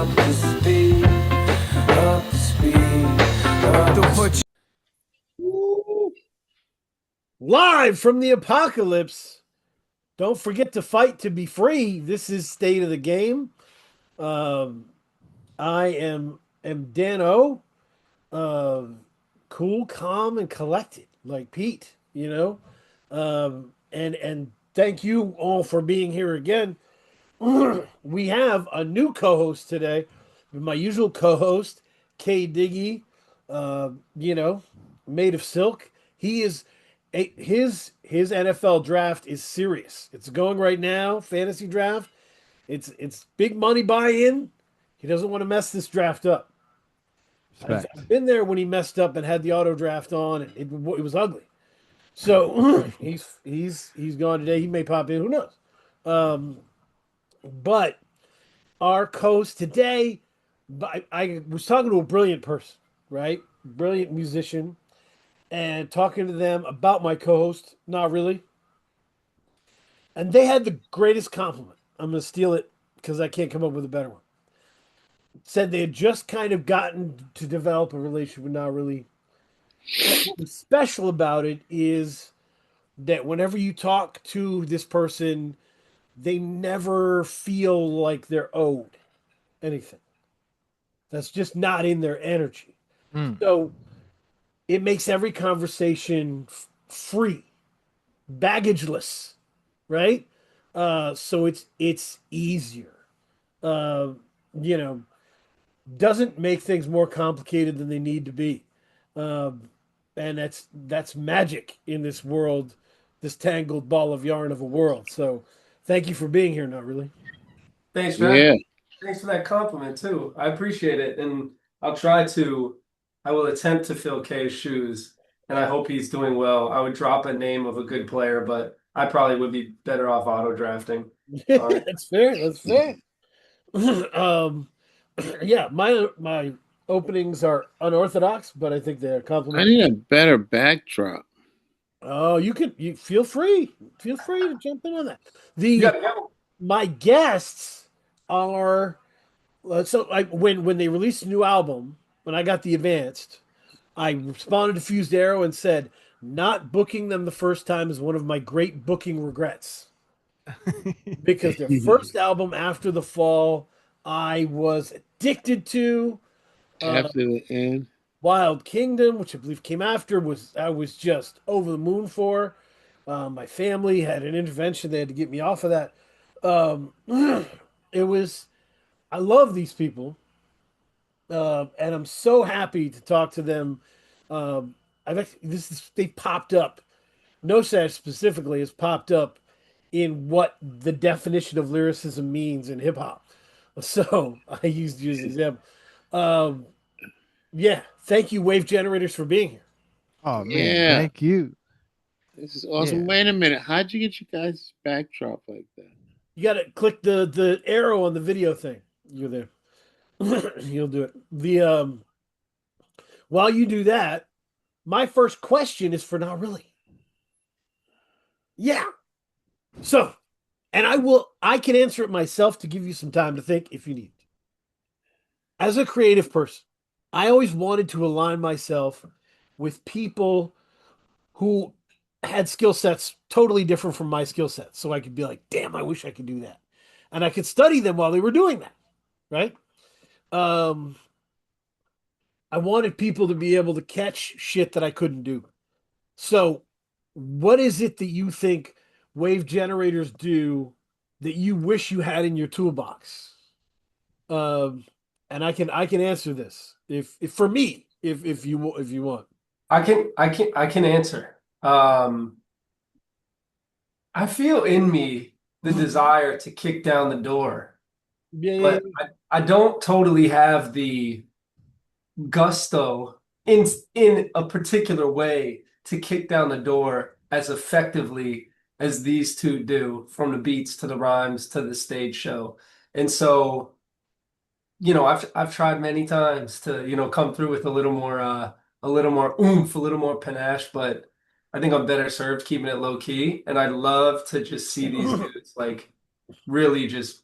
up to speed, up to speed, up to speed. Live from the apocalypse. Don't forget to fight to be free. This is State of the Game. I am Dan O. Cool, calm, and collected, like Pete. And thank you all for being here again. We have a new co-host today. My usual co-host, K Diggy. Made of silk. He is his NFL draft is serious. It's going right now, fantasy draft. It's big money buy-in. He doesn't want to mess this draft up. I've been there when he messed up and had the auto draft on, and it was ugly. So he's gone today. He may pop in. Who knows? But our host today, I was talking to a brilliant person, right? Brilliant musician, and talking to them about my co-host. Not really. And they had the greatest compliment. I'm going to steal it because I can't come up with a better one. Said they had just kind of gotten to develop a relationship with Not Really. What was special about it is that whenever you talk to this person, they never feel like they're owed anything. That's just not in their energy. So it makes every conversation free, baggageless, right? So it's easier. Uh, you know, doesn't make things more complicated than they need to be. And that's magic in this world, this tangled ball of yarn of a world. So thank you for being here. Not really. Thanks, man. Yeah. Thanks for that compliment too. I appreciate it. And I will attempt to fill Kay's shoes, and I hope he's doing well. I would drop a name of a good player, but I probably would be better off auto drafting. That's fair. That's fair. Yeah, my openings are unorthodox, but I think they're I complimentary. need a better backdrop. Oh, you feel free. Feel free to jump in on that. You gotta go. My guests are when they released a new album, when I got the advanced, I responded to Fused Arrow and said, not booking them the first time is one of my great booking regrets. Because their first album after the fall, I was addicted to. After the end. Wild Kingdom, which I believe came after, I was just over the moon for. My family had an intervention; they had to get me off of that. It was. I love these people, and I'm so happy to talk to them. They popped up. Nosaj specifically has popped up in what the definition of lyricism means in hip hop. So I used you as an example. Yeah, thank you, Wave Generators, for being here. Oh man, Yeah. thank you. This is awesome. Yeah. Wait a minute. How'd you get you guys' backdrop like that? You got to click the arrow on the video thing. You're there. You'll do it. While you do that, my first question is for Not Really. Yeah. So, and I can answer it myself to give you some time to think if you need. As a creative person, I always wanted to align myself with people who had skill sets totally different from my skill set. So I could be like, damn, I wish I could do that. And I could study them while they were doing that. Right. I wanted people to be able to catch shit that I couldn't do. So what is it that you think wave generators do that you wish you had in your toolbox? And I can answer this if for me if you want. I can answer. I feel in me the desire to kick down the door, Yeah. but I don't totally have the gusto in a particular way to kick down the door as effectively as these two do, from the beats to the rhymes to the stage show. And so, I've tried many times to, come through with a little more oomph, a little more panache, but I think I'm better served keeping it low key. And I'd love to just see these dudes like really just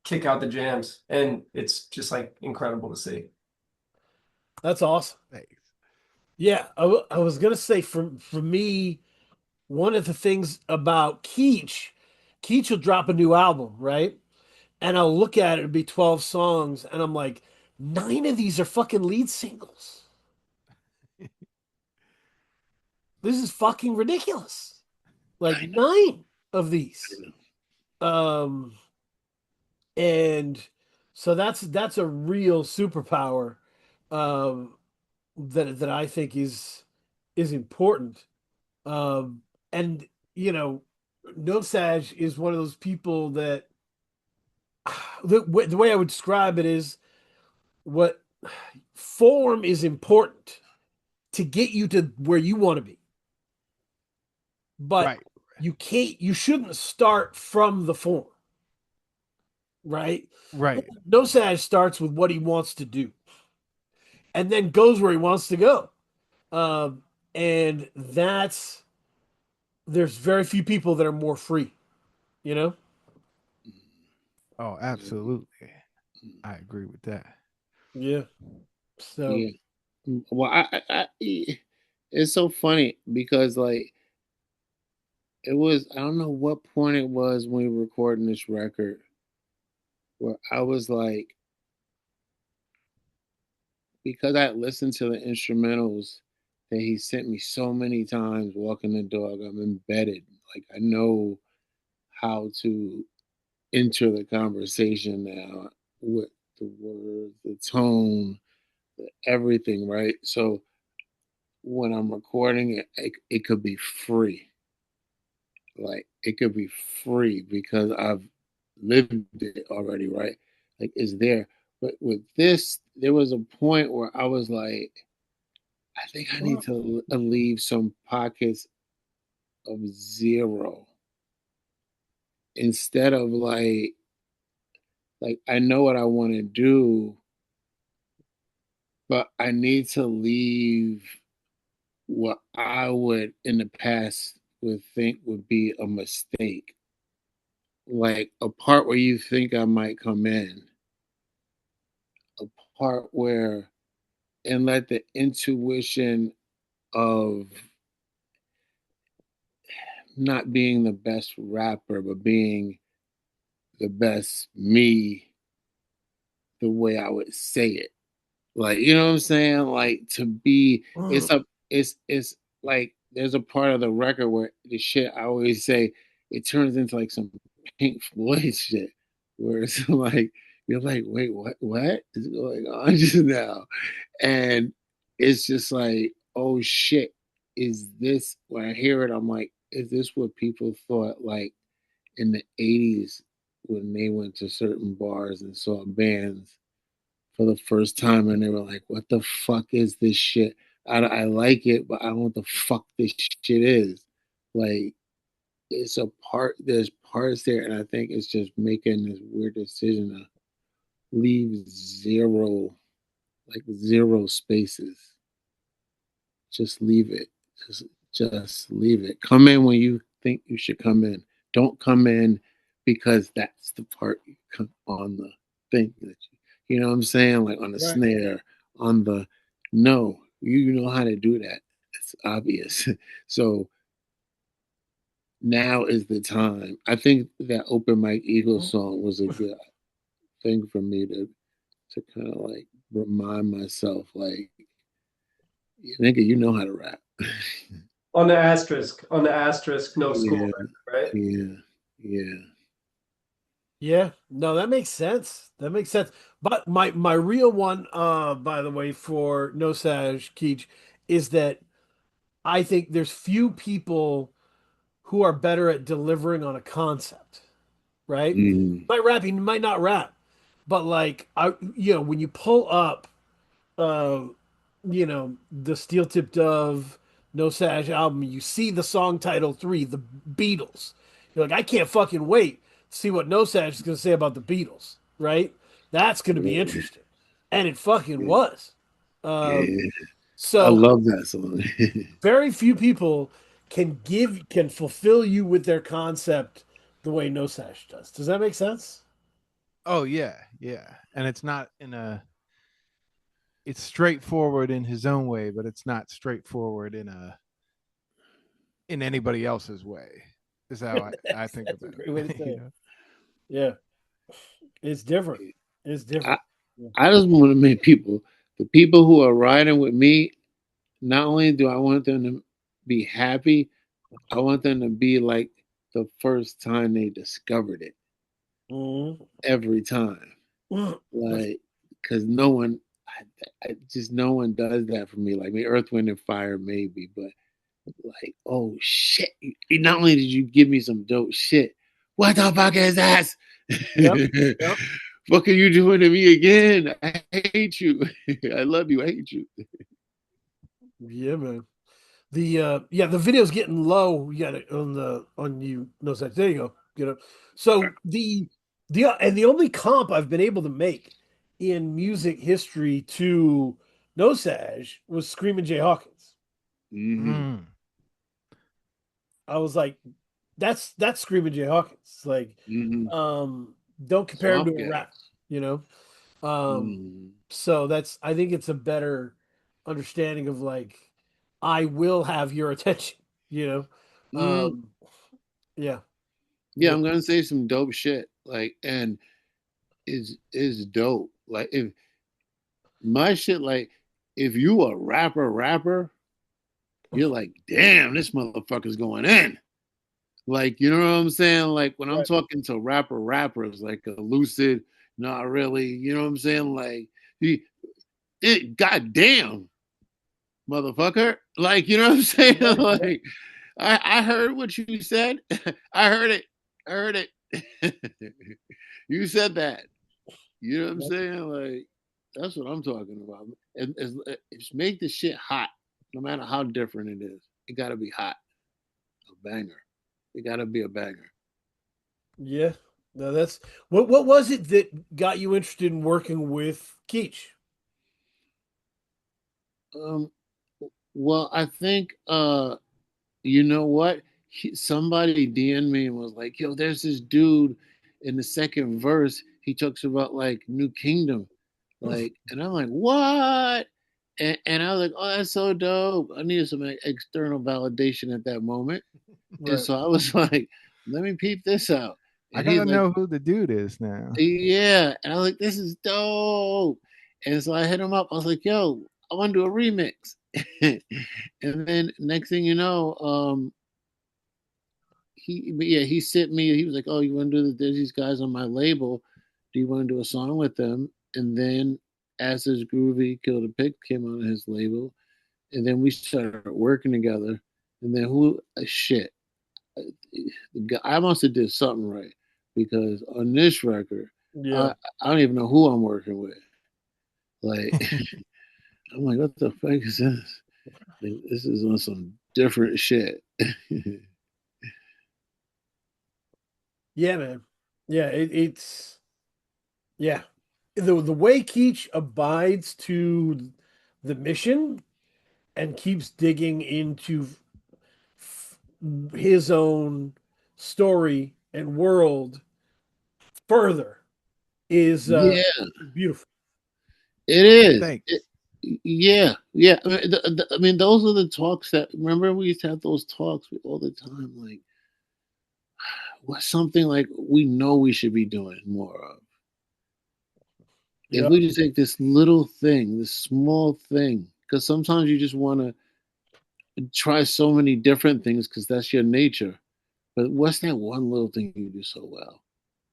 kick out the jams, and it's just like incredible to see. That's awesome. Thanks. Yeah, I was gonna say for me, one of the things about Keech will drop a new album, right? And I'll look at it, it'll be 12 songs, and I'm like, 9 of these are fucking lead singles. This is fucking ridiculous. Like 9 of these. Um, and so that's a real superpower um that I think is important. Um, and you know, Nosaj is one of those people that the way I would describe it is what form is important to get you to where you want to be. But Right. you shouldn't start from the form, right? Right. Nosaj starts with what he wants to do and then goes where he wants to go. Um, and there's very few people that are more free, you know? Oh, absolutely. I agree with that. Yeah. So Yeah. Well, it's so funny because like it was, I don't know what point it was when we were recording this record where I was like, because I listened to the instrumentals that he sent me so many times walking the dog, I'm embedded. Like I know how to enter the conversation now with the words, the tone, everything, right? So when I'm recording it could be free. Like it could be free because I've lived it already, right? Like it's there. But with this, there was a point where I was like, I think I need to leave some pockets of zero instead of like I know what I want to do, but I need to leave what I would in the past would think would be a mistake. Like a part where you think I might come in, a part where, and let the intuition of not being the best rapper, but being the best me, the way I would say it. Like, you know what I'm saying? Like to be, it's like there's a part of the record where the shit I always say it turns into like some Pink Floyd shit, where it's like you're like, wait, what is going on just now? And it's just like, oh shit, is this when I hear it? I'm like, is this what people thought like in the '80s when they went to certain bars and saw bands for the first time and they were like, what the fuck is this shit? I like it, but I don't know what the fuck this shit is. Like, it's a part, there's parts there, and I think it's just making this weird decision to leave zero, like zero spaces. Just leave it. Just leave it. Come in when you think you should come in. Don't come in because that's the part you come on the thing that you know what I'm saying? Like on the right. snare, on the no, you know how to do that. It's obvious. So now is the time. I think that Open Mike Eagle song was a good thing for me to kind of like remind myself, like, nigga, you know how to rap. On the asterisk, no school, Yeah, right? yeah, yeah. Yeah, no, that makes sense. That makes sense. But my real one, by the way, for Nosaj Keech, is that I think there's few people who are better at delivering on a concept, right? Mm, Might rap, he might not rap, but like when you pull up uh, the Steel Tip Dove Nosaj album, you see the song title 3, The Beatles. You're like, I can't fucking wait to see what Nosaj is going to say about the Beatles, right? That's going to be yeah, interesting. And it fucking yeah, was. Um, yeah. I so love that song. very few people can fulfill you with their concept the way Nosaj does. Does that make sense? Oh yeah, yeah. And it's not in a it's straightforward in his own way, but it's not straightforward in anybody else's way. Is how I think That's a about great way to it. say You it. know? Yeah, it's different. It's I, different. Yeah. I just want to make the people who are riding with me, not only do I want them to be happy, I want them to be like the first time they discovered it Mhm. every time. That's Like, because no one does that for me. Like, me, Earth, Wind, and Fire, maybe, but like, oh shit! Not only did you give me some dope shit, what the fuck is that? yep. Yep. What are you doing to me again? I hate you. I love you. I hate you. Yeah, man. The video's getting low. You got it on you Nosaj. There you go. Get up. So the only comp I've been able to make in music history to Nosaj was Screaming Jay Hawkins. Mm-hmm. Mm. I was like, that's Screaming Jay Hawkins. Like, Mm-hmm. don't compare him to Swamp a rap, gas. you know? Um, Mm-hmm. so I think it's a better understanding of like, I will have your attention, you know? Mm-hmm. Um, yeah. Yeah, I'm gonna say some dope shit. Like, and is dope. Like, if my shit, like, if you a rapper, you're like, damn, this motherfucker's going in. Like, you know what I'm saying? Like, when I'm Right. talking to rappers, like a Lucid, not really, you know what I'm saying? Like, goddamn, motherfucker. Like, you know what I'm saying? Right. Right. Like, I heard what you said. I heard it. I heard it. You said that. You know what I'm Right. saying? Like, that's what I'm talking about. And it's make the shit hot, no matter how different it is. It got to be hot, a banger. It got to be a banger. Yeah. No, that's what was it that got you interested in working with Keech? Um, well, I think you know what? Somebody DM'd me and was like, "Yo, there's this dude in the second verse. He talks about like New Kingdom, like," and I'm like, "What?" And I was like, "Oh, that's so dope." I needed some external validation at that moment, and Right. so I was like, "Let me peep this out." I And he's gotta like, know who the dude is now. "Yeah," and I was like, "This is dope." And so I hit him up. I was like, "Yo, I want to do a remix." And then next thing you know, he sent me. He was like, "Oh, you want to do this? There's these guys on my label. Do you want to do a song with them?" And then as his groovy Kill the Pick came on his label, and then we started working together. And then shit, I must have did something right because on this record, Yeah. I don't even know who I'm working with. Like I'm like, what the fuck is this? Like, this is on some different shit. Yeah, man. Yeah, it's yeah. The way Keech abides to the mission and keeps digging into f- his own story and world further is Yeah, beautiful. it is. Thanks. Yeah, yeah. I mean, those are the talks that remember we used to have those talks all the time. Like, what's something like we know we should be doing more of? If Yeah. we just take this little thing, this small thing, because sometimes you just want to try so many different things because that's your nature. But what's that one little thing you do so well?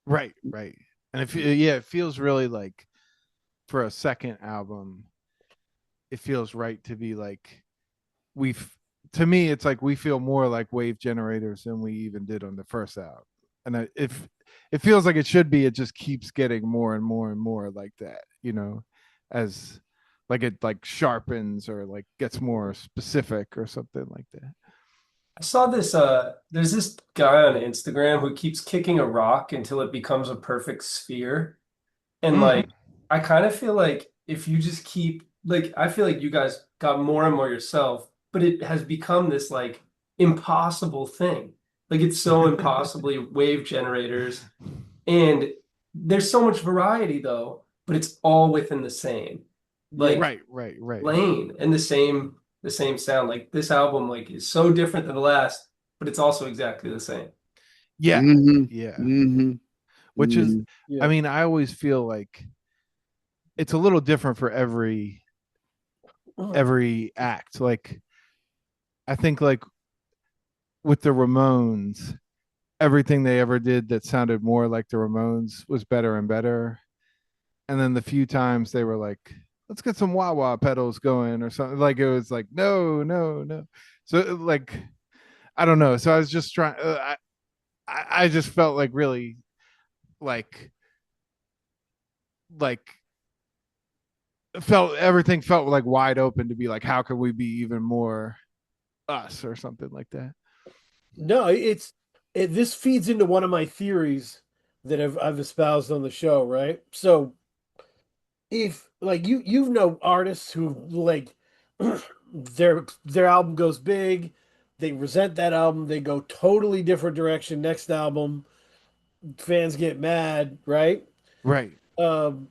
Right, right. And if yeah, it feels really like for a second album, it feels right to be like we've to me it's like we feel more like Wave Generators than we even did on the first album. And if it feels like it should be, it just keeps getting more and more and more like that, as like it like sharpens or like gets more specific or something like that. I saw this there's this guy on Instagram who keeps kicking a rock until it becomes a perfect sphere. And Mm. like I kind of feel like if you just keep like I feel like you guys got more and more yourself, but it has become this like impossible thing. Like it's so impossibly wave generators. And there's so much variety though, but it's all within the same like Right. lane and the same sound. Like this album like is so different than the last, but it's also exactly the same. Yeah. Mm-hmm. Yeah. Mm-hmm. Which is, Mm-hmm. Yeah. I mean, I always feel like it's a little different for every act. Like, I think like with the Ramones, everything they ever did that sounded more like the Ramones was better and better. And then the few times they were like, let's get some wah wah pedals going or something, like it was like, no, no, no. So, like, I don't know. So I was just trying, I just felt like really like, like, felt everything felt like wide open to be like, how could we be even more us or something like that? No, this feeds into one of my theories that I've espoused on the show, right? So if like you know artists who like their album goes big, they resent that album, they go totally different direction next album, fans get mad, right? Right. Um,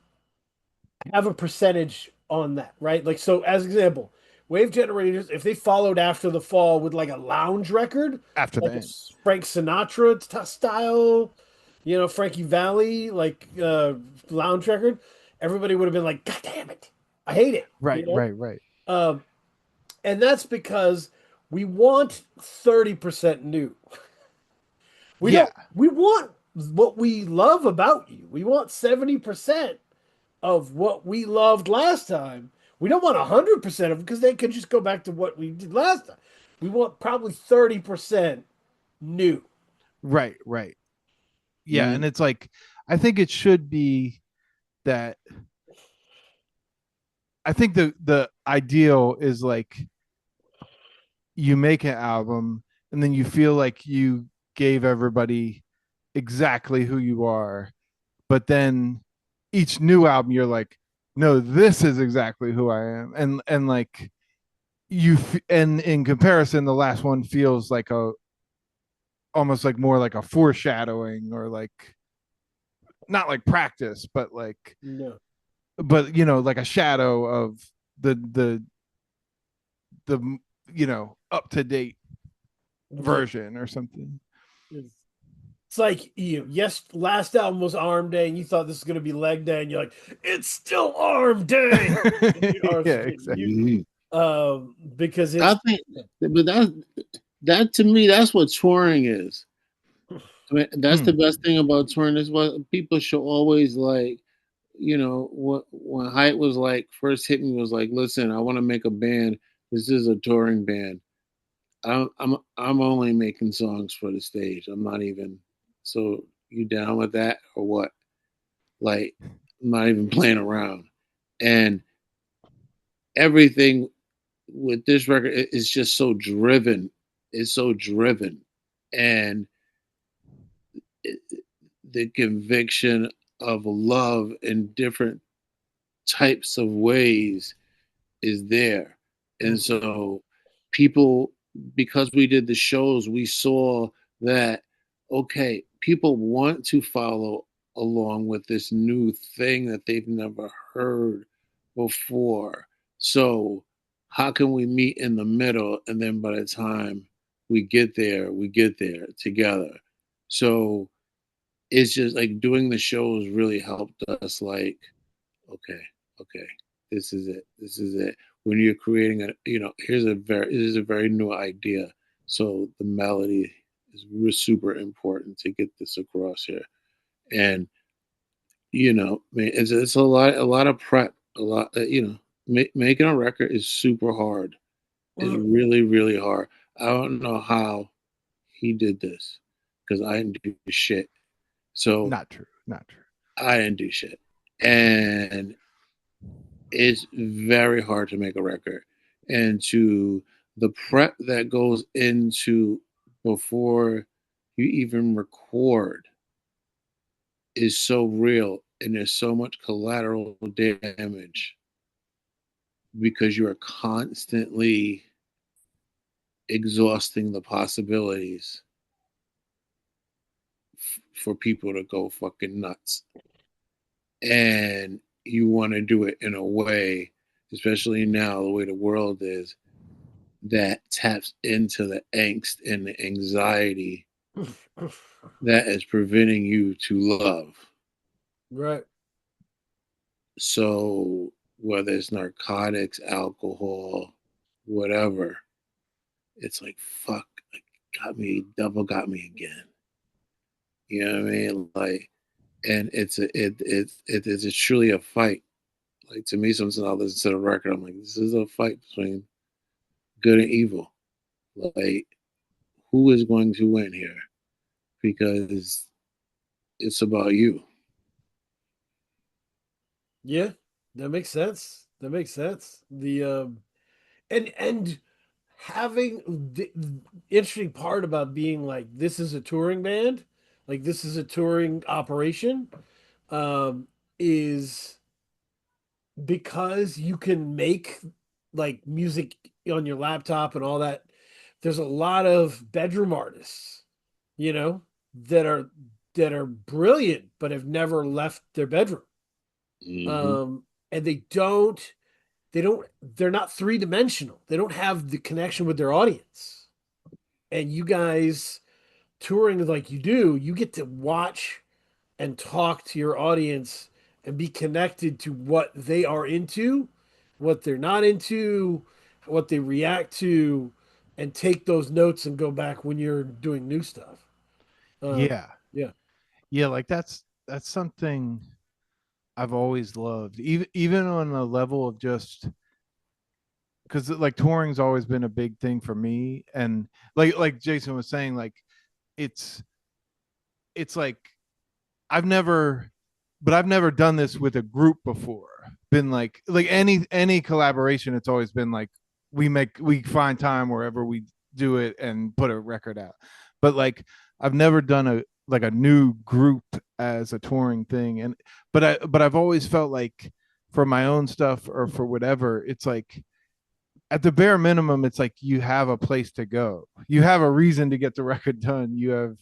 have a percentage on that, right? Like so, as example, Wave Generators, if they followed After the Fall with like a lounge record, After the like a end. Frank Sinatra style, Frankie Valli like lounge record, everybody would have been like, God damn it, I hate it, Right. Um, and that's because we want 30% new. We Yeah. don't. We want what we love about you. We want 70% of what we loved last time. We don't want 100% of them because they could just go back to what we did last time. We want probably 30% new. Right. Yeah. Mm-hmm. And it's like, I think it should be that. I think the ideal is like you make an album and then you feel like you gave everybody exactly who you are, but then each new album you're like, no, this is exactly who I am, and like and in comparison, the last one feels like a almost like more like a foreshadowing or like not like practice, but like No. like a shadow of the the up to date Yeah. version or something. It's like yes, last album was Arm Day, and you thought this was gonna be Leg Day, and you're like, it's still Arm Day. Your arms Yeah, are getting exactly. used. Mm-hmm. Because I it's think, but that to me, that's what touring is. I mean, that's the Hmm. best thing about touring is what people should always like. What when Height was like first hit me was like, listen, I want to make a band. This is a touring band. I'm only making songs for the stage. I'm not even. So you down with that or what? Like, I'm not even playing around. And everything with this record is just so driven. It's so driven, and it, the conviction of love in different types of ways is there. And so people, because we did the shows, we saw that, okay, people want to follow along with this new thing that they've never heard before. So how can we meet in the middle? And then by the time we get there together. So it's just like doing the shows really helped us like, okay, okay, this is it. This is it. When you're creating this is a very new idea. So the melody is super important to get this across here. And I mean, it's a lot of prep, a lot. Making a record is super hard. It's really, really hard. I don't know how he did this because I didn't do shit. So Not true. Not true. I didn't do shit, and it's very hard to make a record, and to the prep that goes into before you even record is so real, and there's so much collateral damage because you are constantly exhausting the possibilities for people to go fucking nuts. and you want to do it in a way, especially now the way the world is, that taps into the angst and the anxiety that is preventing you to love. Right. So whether it's narcotics, alcohol, whatever, it's like fuck, got me, double got me again. You know what I mean? Like, and it's truly a fight. Like to me, sometimes I listen to the record, I'm like, this is a fight between good and evil. Like, who is going to win here? Because it's about you. Yeah, that makes sense. That makes sense. And having the interesting part about being like this is a touring band, like this is a touring operation, is because you can make like music on your laptop and all that. There's a lot of bedroom artists, you know, that are brilliant but have never left their bedroom. Mm-hmm. And they're not three-dimensional. They don't have the connection with their audience. And you guys touring like you do, you get to watch and talk to your audience and be connected to what they are into, what they're not into, what they react to, and take those notes and go back when you're doing new stuff. Yeah. Yeah. Yeah, like that's something I've always loved. Even on a level of just because like touring's always been a big thing for me. And like Jason was saying, like it's like I've never I've never done this with a group before. Been like any collaboration, it's always been like we find time wherever we do it and put a record out. But like I've never done a new group as a touring thing. And but I've always felt like for my own stuff or for whatever, it's like at the bare minimum, it's like you have a place to go. You have a reason to get the record done. You have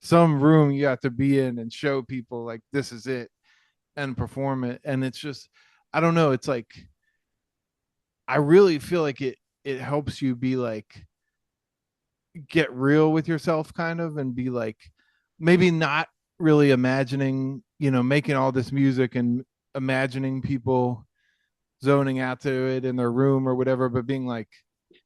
some room you have to be in and show people like this is it and perform it. And it's just, I don't know. It's like, I really feel like it helps you be like, get real with yourself kind of and be like, maybe not really imagining, making all this music and imagining people zoning out to it in their room or whatever, but being like,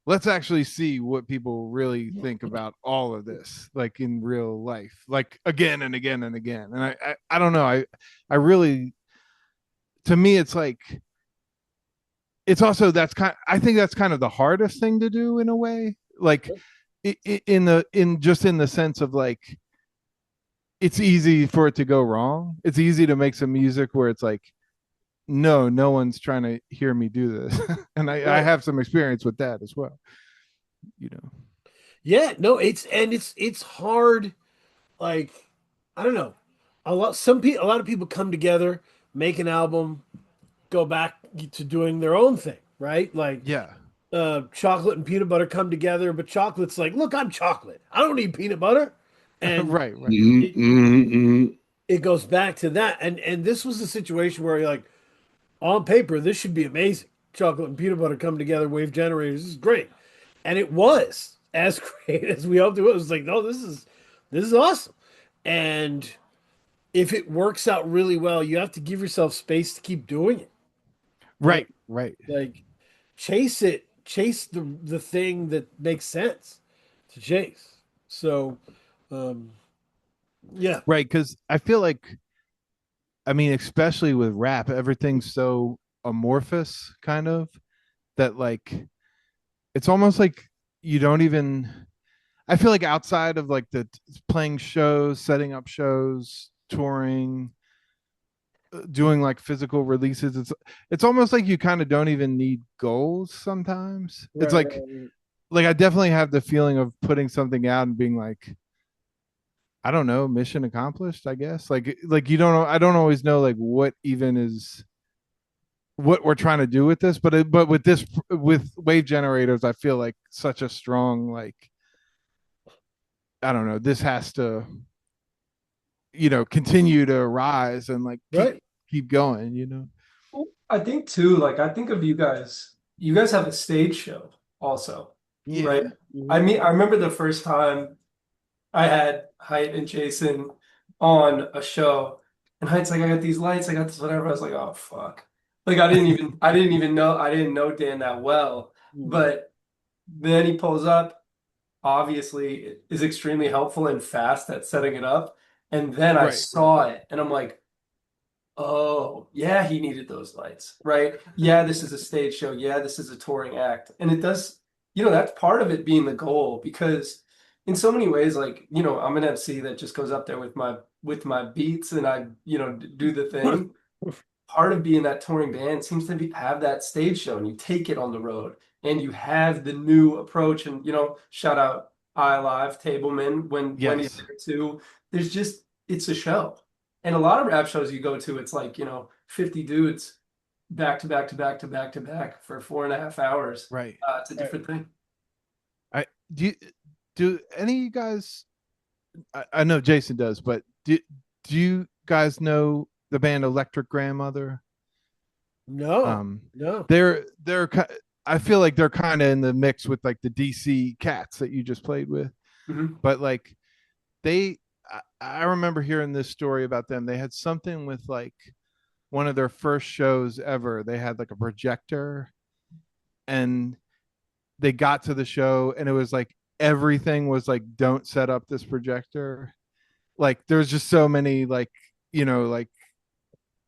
let's actually see what people really think about all of this, like in real life, like again and again and again. And I don't know. I really, to me, it's like, it's also, I think that's kind of the hardest thing to do in a way, like in just in the sense of like, it's easy for it to go wrong. It's easy to make some music where it's like, no one's trying to hear me do this. And I have some experience with that as well. Yeah, no, it's hard. Like, I don't know. A lot of people come together, make an album, go back to doing their own thing, right? Like, Yeah. chocolate and peanut butter come together, but chocolate's like, look, I'm chocolate. I don't need peanut butter. And Right. it, Mm-hmm. it goes back to that. And this was a situation where you're like, on paper, this should be amazing. Chocolate and peanut butter come together, wave generators. This is great. And it was as great as we hoped it was. It was like, no, this is awesome. And if it works out really well, you have to give yourself space to keep doing it. Right. Right. Like chase it, chase the thing that makes sense to chase. So um yeah. Right. Because I feel like, I mean, especially with rap, everything's so amorphous, kind of, that like it's almost like you don't even. I feel like outside of like the playing shows, setting up shows, touring, doing like physical releases, it's almost like you kind of don't even need goals sometimes. It's Right, like right. I definitely have the feeling of putting something out and being like, I don't know, mission accomplished, I guess. Like you don't know, I don't always know like what even is what we're trying to do with this, but with this, with wave generators, I feel like such a strong, like, I don't know, this has to, continue to rise and like Right. keep going, you know? I think too, like I think of you guys. You guys have a stage show also, Yeah. right? I mean, I remember the first time I had Height and Jason on a show, and Height's like, "I got these lights, I got this whatever." I was like, "Oh fuck!" Like I didn't know Dan that well, Mhm. but then he pulls up. Obviously, is extremely helpful and fast at setting it up, and then I Right, right. saw it, and I'm like. Oh, yeah, he needed those lights, right? Yeah, this is a stage show. Yeah, this is a touring act. And it does, that's part of it being the goal because in so many ways, like, I'm an MC that just goes up there with my beats and I, do the thing. Part of being that touring band seems to have that stage show and you take it on the road and you have the new approach and, shout out I Live Tableman when he's Yes. there too. There's just it's a show. And a lot of rap shows you go to, it's like, 50 dudes back to back to back to back to back for 4.5 hours. Right. It's a different thing. I do you, do any of you guys I know Jason does, but do you guys know the band Electric Grandmother? No, Um no. I feel like they're kind of in the mix with like the DC Cats that you just played with. Mhm. But like they I remember hearing this story about them. They had something with like one of their first shows ever. They had like a projector and they got to the show and it was like everything was like don't set up this projector. Like there's just so many like, like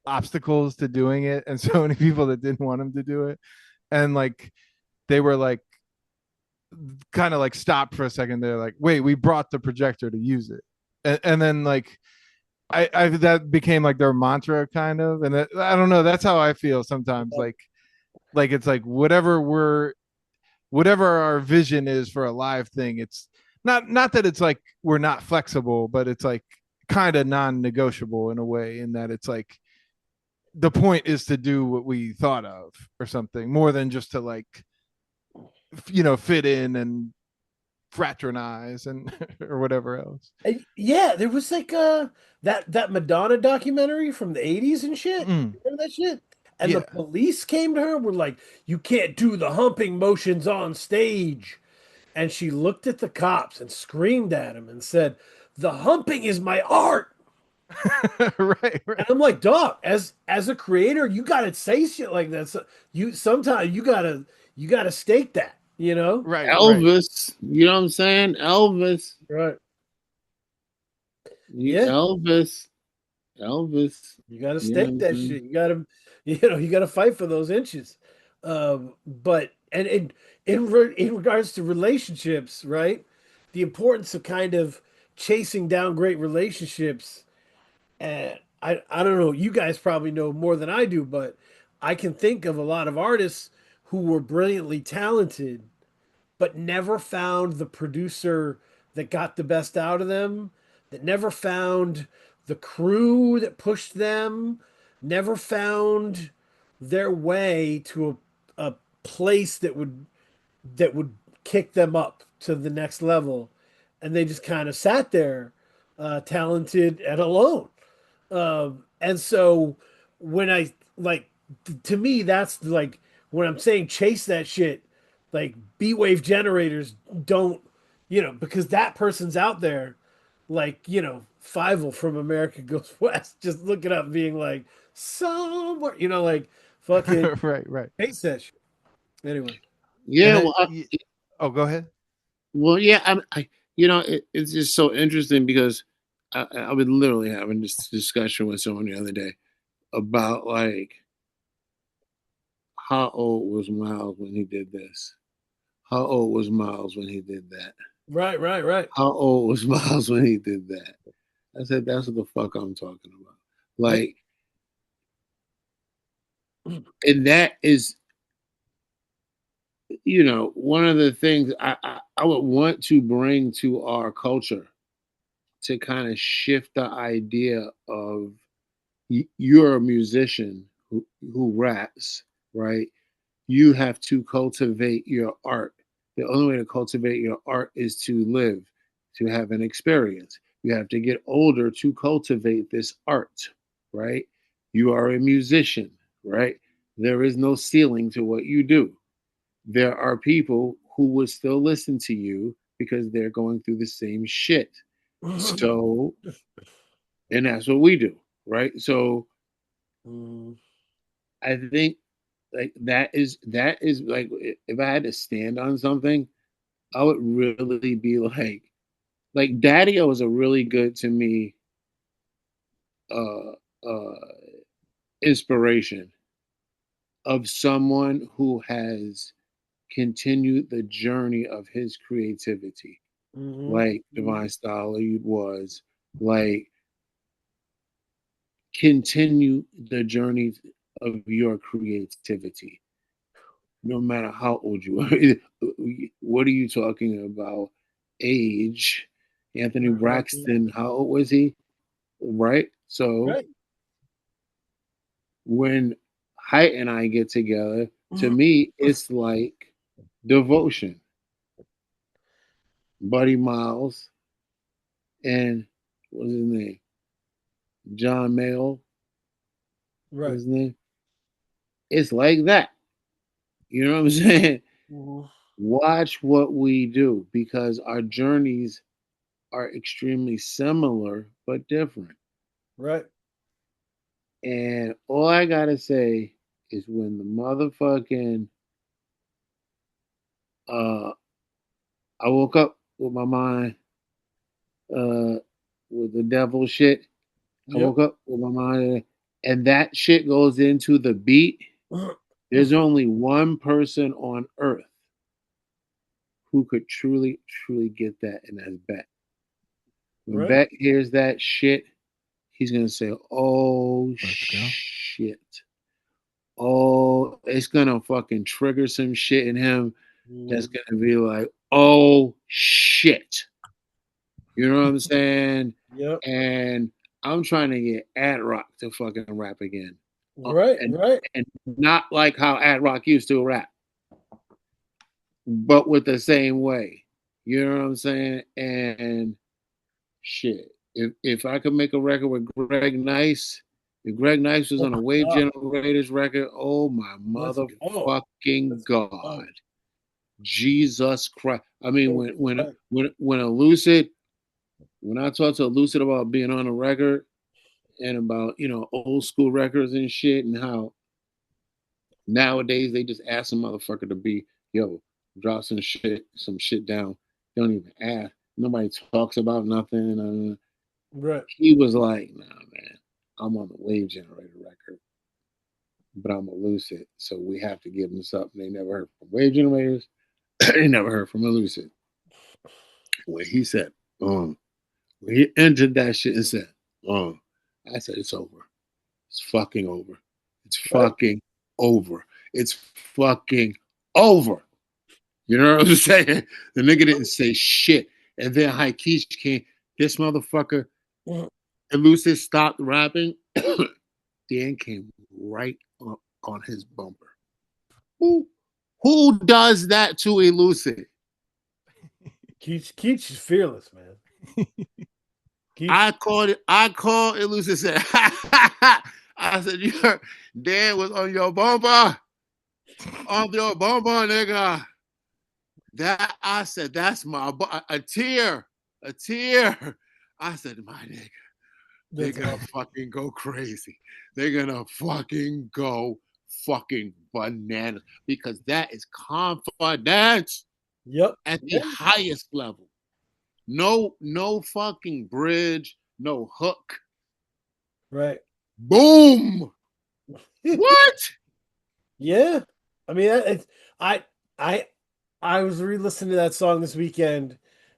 obstacles to doing it and so many people that didn't want them to do it. And like they were like kind of like stopped for a second. They're like, wait, we brought the projector to use it. And then like I that became like their mantra kind of, and I don't know. That's how I feel sometimes. Like it's like whatever our vision is for a live thing. It's not that it's like we're not flexible, but it's like kind of non-negotiable in a way. In that it's like the point is to do what we thought of or something more than just to like fit in and fraternize and or whatever else. Yeah, there was like that Madonna documentary from the 80s and shit. Mm, Remember that shit? And the yeah. police came to her, were like, "You can't do the humping motions on stage." And she looked at the cops and screamed at him and said, "The humping is my art." Right, And right. I'm like, "Dog, as a creator, you gotta say shit like that. So you sometimes you gotta stake that, you know?" Right, right. Elvis, you know what I'm saying? Elvis, Right. Yeah. Elvis, Elvis. You got to You know what stake I'm that saying? shit. You got to, you got to fight for those inches. But in regards to relationships, right? The importance of kind of chasing down great relationships. And I don't know. You guys probably know more than I do, but I can think of a lot of artists who were brilliantly talented but never found the producer that got the best out of them, that never found the crew that pushed them, never found their way to a place that would kick them up to the next level. And they just kind of sat there, talented and alone. And so when I like, to me, that's like when I'm saying chase that shit, like B wave generators don't, because that person's out there, like, Fievel from America Goes West, just looking up, being like, somewhere, like fucking Right, right. chase that shit. Anyway, And Yeah, then oh, go ahead. yeah. It's just so interesting because I was literally having this discussion with someone the other day about like how old was Miles when he did this? How old was Miles when he did that? right, right, right. How old was Miles when he did that? I said, that's what the fuck I'm talking about. Like, and that is, one of the things I would want to bring to our culture to kind of shift the idea of you're a musician who raps, right? You have to cultivate your art. The only way to cultivate your art is to live, to have an experience. You have to get older to cultivate this art, right? You are a musician, right? There is no ceiling to what you do. There are people who will still listen to you because they're going through the same shit. So, and that's what we do, right? So, Mm, I think like that is like if I had to stand on something, I would really be like Daddy was a really good to me uh uh inspiration of someone who has continued the journey of his creativity, mhm, like mhm. Divine Style was, like continue the journey of your creativity, no matter how old you are. What are you talking about? Age. Anthony Braxton, how old was he? Right? So Right. when Height and I get together, to Mhm. me, it's like devotion. Buddy Miles and what's his name? John Mayle, what's Right. his name? It's like that. You know what I'm saying? Mhm. Watch what we do because our journeys are extremely similar but different. Right. And all I gotta say is when the motherfucking uh I woke up with my mind uh with the devil shit. I Yep. woke up with my mind and that shit goes into the beat. There's only one person on earth who could truly, truly get that, and that's Beck. When Right. Beck hears that shit, he's gonna say, "Oh Let's go. shit! Oh, it's gonna fucking trigger some shit in him. That's Mhm. gonna be like, oh shit!" You know what I'm saying? Yep. And I'm trying to get Ad Rock to fucking rap again, uh, Right. and Right. and not like how Ad Rock used to rap, but with the same way. You know what I'm saying? And shit, if I could make a record with Greg Nice, if Greg Nice was Oh on a my Wave God. Generators record, oh my Let's go. motherfucking Let's god, go. Jesus Christ! I mean, Oh, when right. when when a Lucid, when I talk to a Lucid about being on a record and about old school records and shit and how nowadays they just ask a motherfucker to be yo drop some shit down. They don't even ask. Nobody talks about nothing. Right. He was like, nah, man, I'm on the Wave Generator record, but I'm a Lucid. So we have to give them something they never heard from Wave Generators. They never heard from a Lucid. When he said, when he entered that shit and said, I said, it's over. It's fucking over. It's Right. fucking over. It's fucking over. You know what I'm saying? The nigga didn't say shit. And then High Keech came, this motherfucker, Mhm. Elucid stopped rapping. Dan came right up on his bumper. Who who does that to Elucid? Keech is fearless, man. Keech. I called Elucid said, I said, you heard Dan was on your bumper. On your bumper, nigga. That I said, that's a tear. A tear. I said, my nigga, they're That's gonna awesome. fucking go crazy. They're gonna fucking go fucking bananas because that is confidence Yep. at the Yeah. highest level. No fucking bridge, no hook. Right. Boom. What? Yeah. I mean, I, I, I was re-listening to that song this weekend,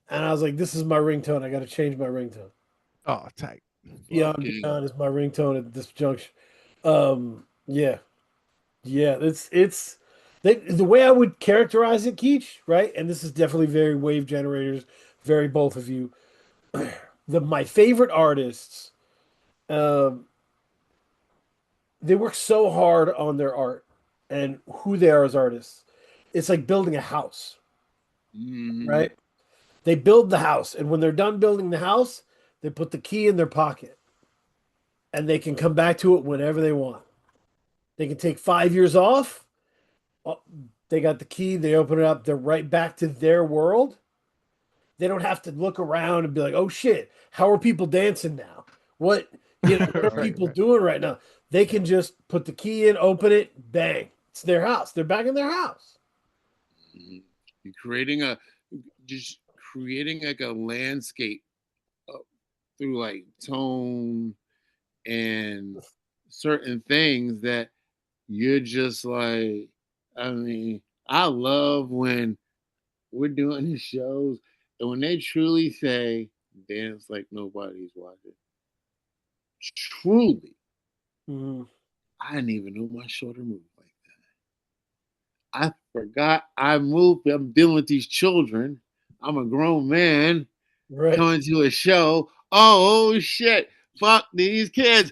and I was like, "This is my ringtone. I got to change my ringtone." Oh, tight. Beyond Fucking Beyond is my ringtone at this junction. Yeah, yeah. It's the way I would characterize it, Keech. Right, and this is definitely very Wave Generators, very both of you. My favorite artists, um, they work so hard on their art and who they are as artists. It's like building a house, mm, right? They build the house, and when they're done building the house, they put the key in their pocket. and they can come back to it whenever they want. They can take 5 years off. Oh, they got the key. They open it up. They're right back to their world. They don't have to look around and be like, "Oh shit, how are people dancing now? What what are Right, people right. doing right now?" They can just put the key in, open it, bang. It's their house. They're back in their house. Mhm. You're creating just creating like a landscape through like tone and certain things that you're just like, I mean, I love when we're doing these shows and when they truly say dance like nobody's watching. Truly, Mhm. I didn't even know my shoulder moved like that. I forgot I moved. I'm dealing with these children. I'm a grown man Right. coming to a show. Oh shit! Fuck these kids!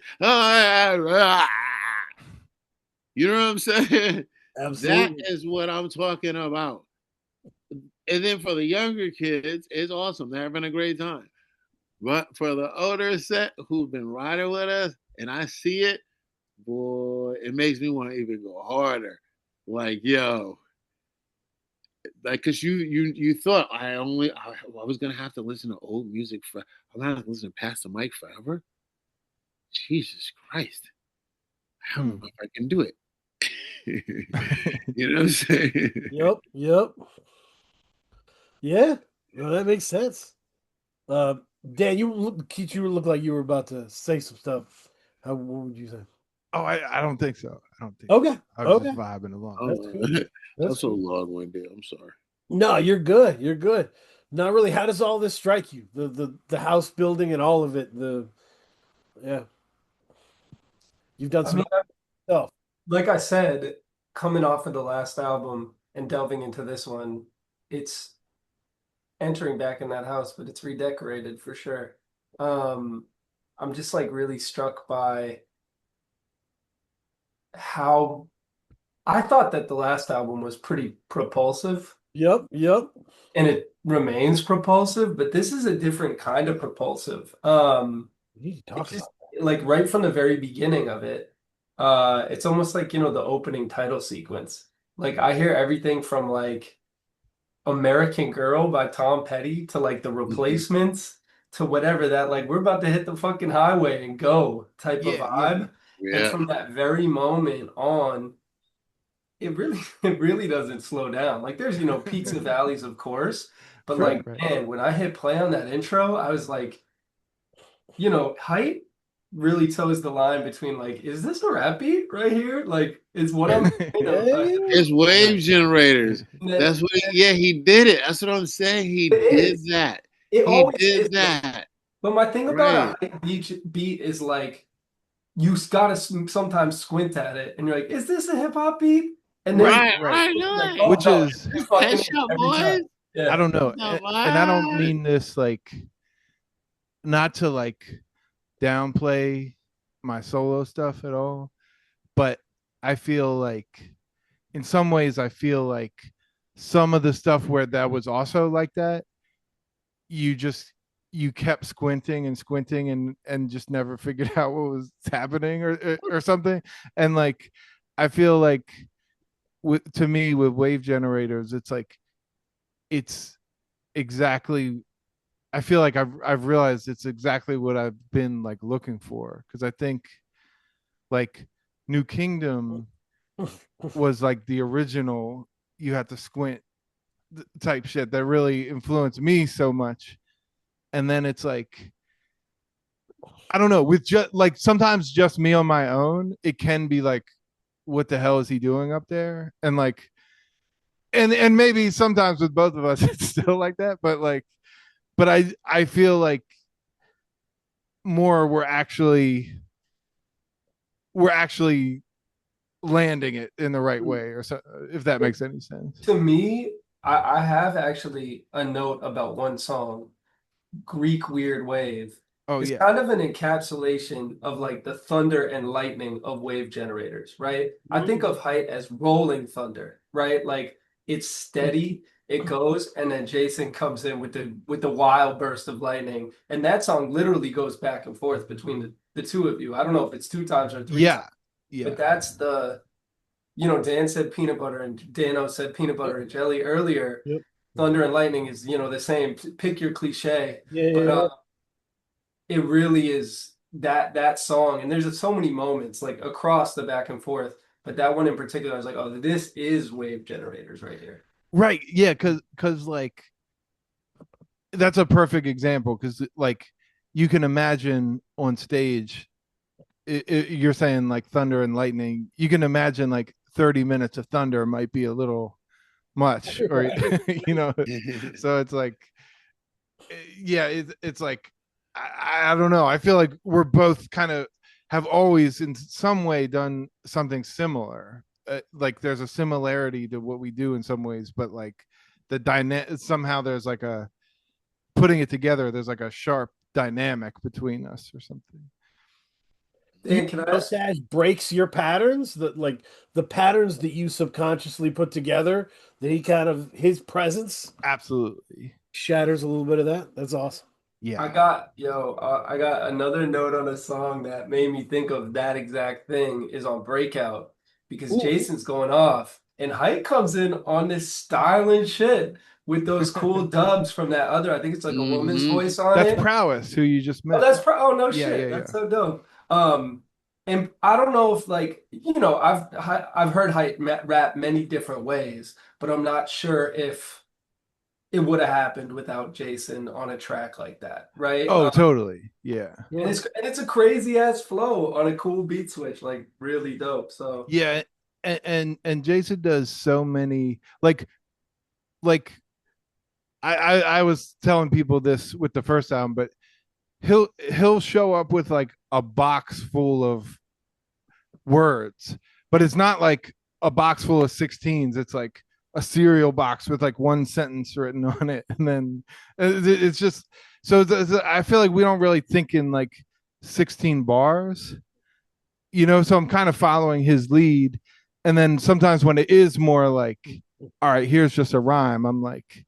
You know what I'm saying? That Absolutely. is what I'm talking about. And then for the younger kids, it's awesome. They're having a great time. But for the older set who've been riding with us, and I see it, boy, it makes me want to even go harder. Like, yo, like, cause you thought I was gonna have to listen to old music for I'm gonna have to listen to Pastor Mike forever. Jesus Christ, I don't Hmm. know if I can do it. You know what I'm saying? Yep. Yep. Yeah. No, that makes sense. Uh, Dan, Keith, you look like you were about to say some stuff. What would you say? Oh, I don't think so. I don't think so. Okay. I was just Okay. vibing along. That's Oh, cool. I'm That's so cool. long-winded. I'm sorry. No, you're good. You're good. Not really. How does all this strike you? The house building and all of it. Yeah, you've done I some mean, stuff. like I said, coming off of the last album and delving into this one, it's entering back in that house, but it's redecorated for sure. Um, I'm just like really struck by how I thought that the last album was pretty propulsive Yep. Yep. and it remains propulsive, but this is a different kind of propulsive. We need to It's talk just about like right from the very beginning of it, it's almost like, the opening title sequence. Like I hear everything from like American Girl by Tom Petty to like the Mhm. replacements to whatever that like we're about to hit the fucking highway and go type of Yeah, yeah. vibe. And Yeah. from that very moment on, it really it really doesn't slow down. Like there's, peaks and valleys, of course, but Sure. like Right. man, when I hit play on that intro, I was like, height really toes the line between like, is this a rap beat right here? Like, is what I'm, Yeah. It's wave Right. generators. that, That's what yeah, he did it. That's what I'm saying. He it did is. that. It He always is did though. that. But my thing about a Right. hype beat is like you gotta sometimes squint at it and you're like, is this a hip hop beat? And then Right. Right. Right. it's like, Right. oh Which no, is, it Pet fucking is Shop every Boys. time. I Yeah. don't know, No, and I don't what? mean this like not to like downplay my solo stuff at all, but I feel like in some ways I feel like some of the stuff where that was also like that, you just you kept squinting and squinting and just never figured out what was happening or something. And like I feel like to me with wave generators, it's like it's exactly I feel like I've realized it's exactly what I've been like looking for, because I think like New Kingdom was like the original you had to squint type shit that really influenced me so much. And then it's like I don't know, with just like sometimes just me on my own, it can be like, what the hell is he doing up there? And like and maybe sometimes with both of us it's still like that, but like but I feel like more we're actually landing it in the right way, or so, if that makes any sense. To me, I have actually a note about one song, Greek Weird Wave. Oh It's yeah. kind of an encapsulation of like the thunder and lightning of wave generators, right? I think of height as rolling thunder, right? Like it's steady, it goes, and then Jason comes in with the wild burst of lightning, and that song literally goes back and forth between the two of you. I don't know if it's 2 times or 3 times, Yeah. Yeah. but that's the, Dan said peanut butter and Dano said peanut butter and jelly earlier. Yep. Thunder and lightning is, the same. Pick your cliche, Yeah, but yeah, yeah. it really is that song. And there's so many moments like across the back and forth, but that one in particular, I was like, oh, this is Wave Generators right here. Right. Yeah. Cause like, that's a perfect example. Cause like, you can imagine on stage, you're saying like thunder and lightning. You can imagine like 30 minutes of thunder might be a little much, or, you know, so it's like, yeah, it's like, I don't know. I feel like we're both kind of have always in some way done something similar. Like there's a similarity to what we do in some ways, but like the dynamic somehow there's like a putting it together. There's like a sharp dynamic between us or something. Dan, can I ask? Nosaj breaks your patterns, that like the patterns that you subconsciously put together, that he kind of his presence Absolutely. shatters a little bit of that. That's awesome. Yeah. I got another note on a song that made me think of that exact thing is on Breakout because Ooh. Jason's going off and Height comes in on this styling shit with those cool dubs from that other, I think it's like a woman's Mm-hmm. voice on That's it. Prowess, who you just Oh, met. that's oh no Yeah, shit. yeah, That's yeah. so dope. And I don't know if like, I've heard Height rap many different ways, but I'm not sure if it would have happened without Jason on a track like that, right? Oh, totally. Yeah. And it's a crazy ass flow on a cool beat switch, like really dope. So Yeah. And Jason does so many like I was telling people this with the first album, but he'll show up with like a box full of words, but it's not like a box full of 16s. It's like a cereal box with like one sentence written on it, and then it's just so I feel like we don't really think in like 16 bars, you know. So I'm kind of following his lead, and then sometimes when it is more like, all right, here's just a rhyme, I'm like,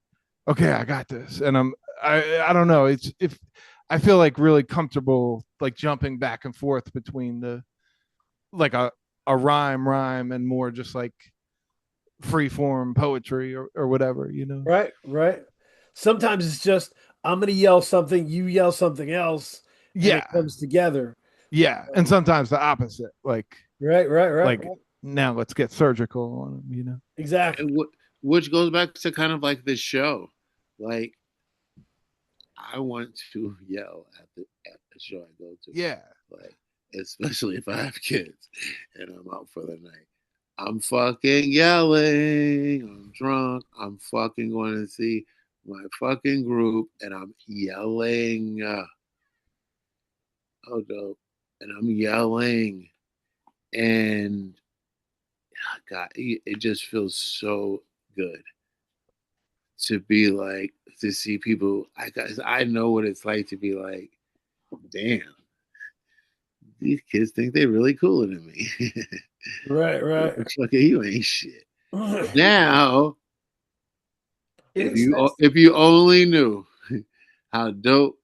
okay, I got this, and I don't know. It's if I feel like really comfortable like jumping back and forth between the like a rhyme and more just like free form poetry or whatever, you know. Right, right. Sometimes it's just I'm gonna yell something, you yell something else, and it Yeah, comes together. yeah, and sometimes the opposite, Right, right, right, like right. now let's get surgical on them, you know. Exactly. And which goes back to kind of like this show. Like, I want to yell at the show I go to. Yeah, Like, especially if I have kids and I'm out for the night. I'm fucking yelling. I'm drunk. I'm fucking going to see my fucking group and I'm yelling. Oh, dope. And I'm yelling. And God, it just feels so good to be like, to see people. I know what it's like to be like, damn, these kids think they're really cooler than me. Right, right. Fuck you ain't shit. Now, it if is you nice. if you only knew how dope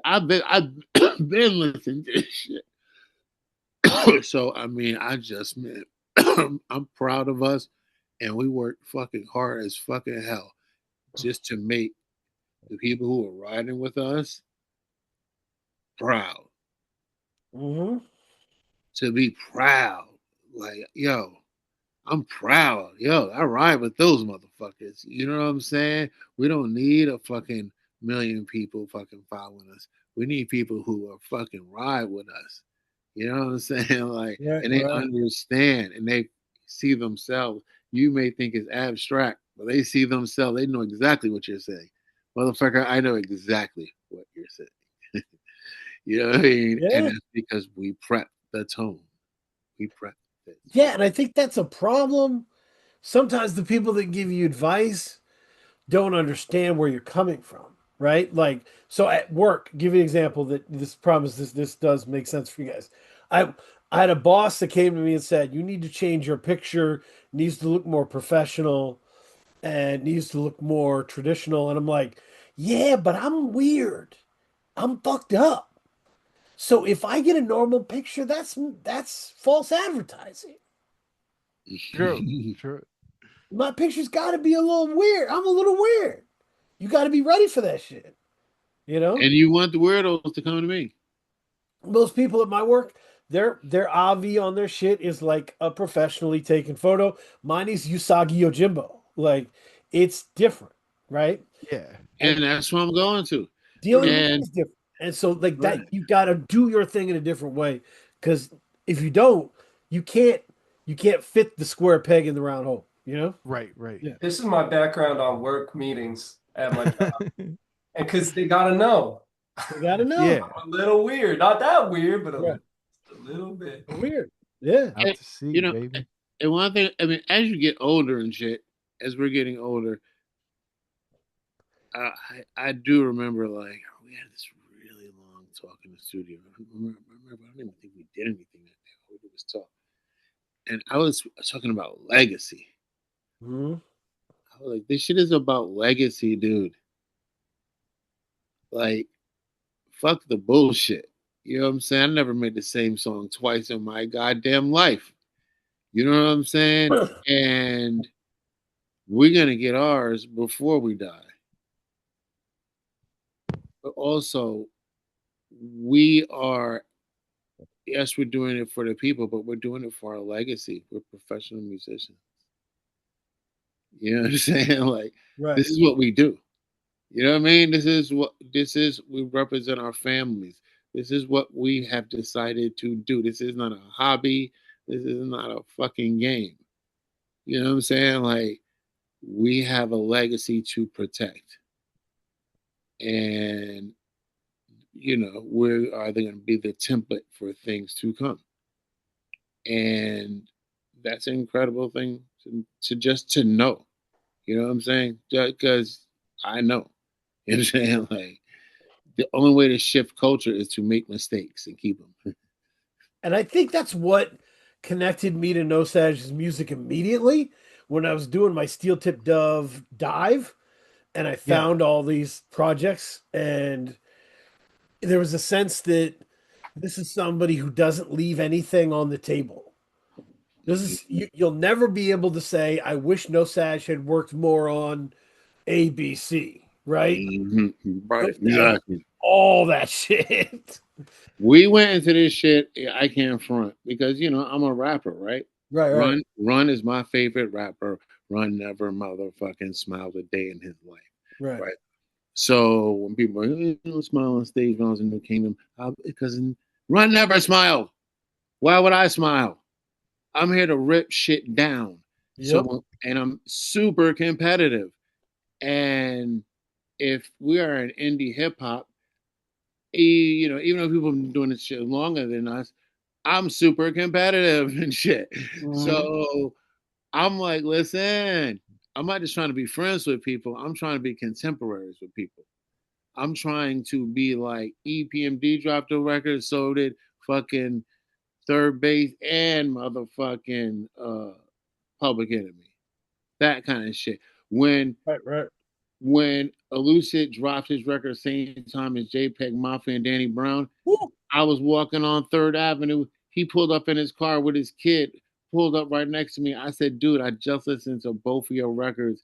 I've been listening to this shit. So I mean, I just meant I'm proud of us, and we worked fucking hard as fucking hell just to make the people who are riding with us proud. Hmm. To be proud, like yo, I'm proud. Yo, I ride with those motherfuckers. You know what I'm saying? We don't need a fucking million people fucking following us. We need people who are fucking ride with us. You know what I'm saying? Like, Right, and they right. understand and they see themselves. You may think it's abstract, but they see themselves. They know exactly what you're saying. Motherfucker, I know exactly what you're saying. You know what I mean? And Yeah. it's because we prep the tone. We prep this. Yeah, and I think that's a problem. Sometimes the people that give you advice don't understand where you're coming from, right? Like, so at work, give you an example that this promise this does make sense for you guys. I I had a boss that came to me and said, "You need to change your picture. It needs to look more professional and it needs to look more traditional." And I'm like, "Yeah, but I'm weird. I'm fucked up." So if I get a normal picture, that's false advertising. True. True. My picture's got to be a little weird. I'm a little weird. You got to be ready for that shit. You know, And you want the weirdos to come to me. most people at my work, their avi on their shit is like a professionally taken photo. Mine is Usagi Yojimbo. Like it's different, right? Yeah. And And that's what I'm going to. dealing with it And is different. And so like that, Right. you got to do your thing in a different way because if you don't, you can't you can't fit the square peg in the round hole. You know? Right. Right. Yeah. This is my background on work meetings at my job. And because they gotta know. You got to know. Yeah. I'm a little weird. Not that weird, but Yeah. a little bit. Weird. Yeah. Out to sea, you know, baby. and one thing, I mean, as you get older and shit, as we're getting older, I do remember like we had this really long talk in the studio. I don't even think we did anything that day. All we did was talk. And I was talking about legacy. Mhm. I was like, this shit is about legacy, dude. Like, fuck the bullshit. You know what I'm saying? I never made the same song twice in my goddamn life. You know what I'm saying? And we're gonna get ours before we die. But also, we are, yes, we're doing it for the people, but we're doing it for our legacy. We're professional musicians. You know what I'm saying? Like, Right. this is what we do. You know what I mean? We represent our families. This is what we have decided to do. This is not a hobby. This is not a fucking game. You know what I'm saying? Like, we have a legacy to protect. And, we're either going to be the template for things to come. And that's an incredible thing to just to know. You know what I'm saying? Because I know. You know what I'm saying? Like, the only way to shift culture is to make mistakes and keep them. And I think that's what connected me to Nosaj's music immediately when I was doing my Steel Tip Dove dive and I Yeah. found all these projects and there was a sense that this is somebody who doesn't leave anything on the table. You'll never be able to say I wish Nosaj had worked more on ABC, right? Right, Nosaj exactly. all that shit. We went into this shit. I can't front because I'm a rapper, right? Right. Run is my favorite rapper. Run never motherfucking smiled a day in his life, Right. right? So when people are, smile on stage when I was in New Kingdom, because Run never smiled. Why would I smile? I'm here to rip shit down. Yep. And I'm super competitive. And if we are an indie hip hop, even though people have been doing this shit longer than us, I'm super competitive and shit. Mhm. So I'm like, listen, I'm not just trying to be friends with people. I'm trying to be contemporaries with people. I'm trying to be like EPMD dropped a record, so did fucking Third Base and motherfucking Public Enemy. That kind of shit. Right. When Elucid dropped his record same time as JPEG Mafia and Danny Brown, Woo. I was walking on Third Avenue. He pulled up in his car with his kid, pulled up right next to me. I said, dude, I just listened to both of your records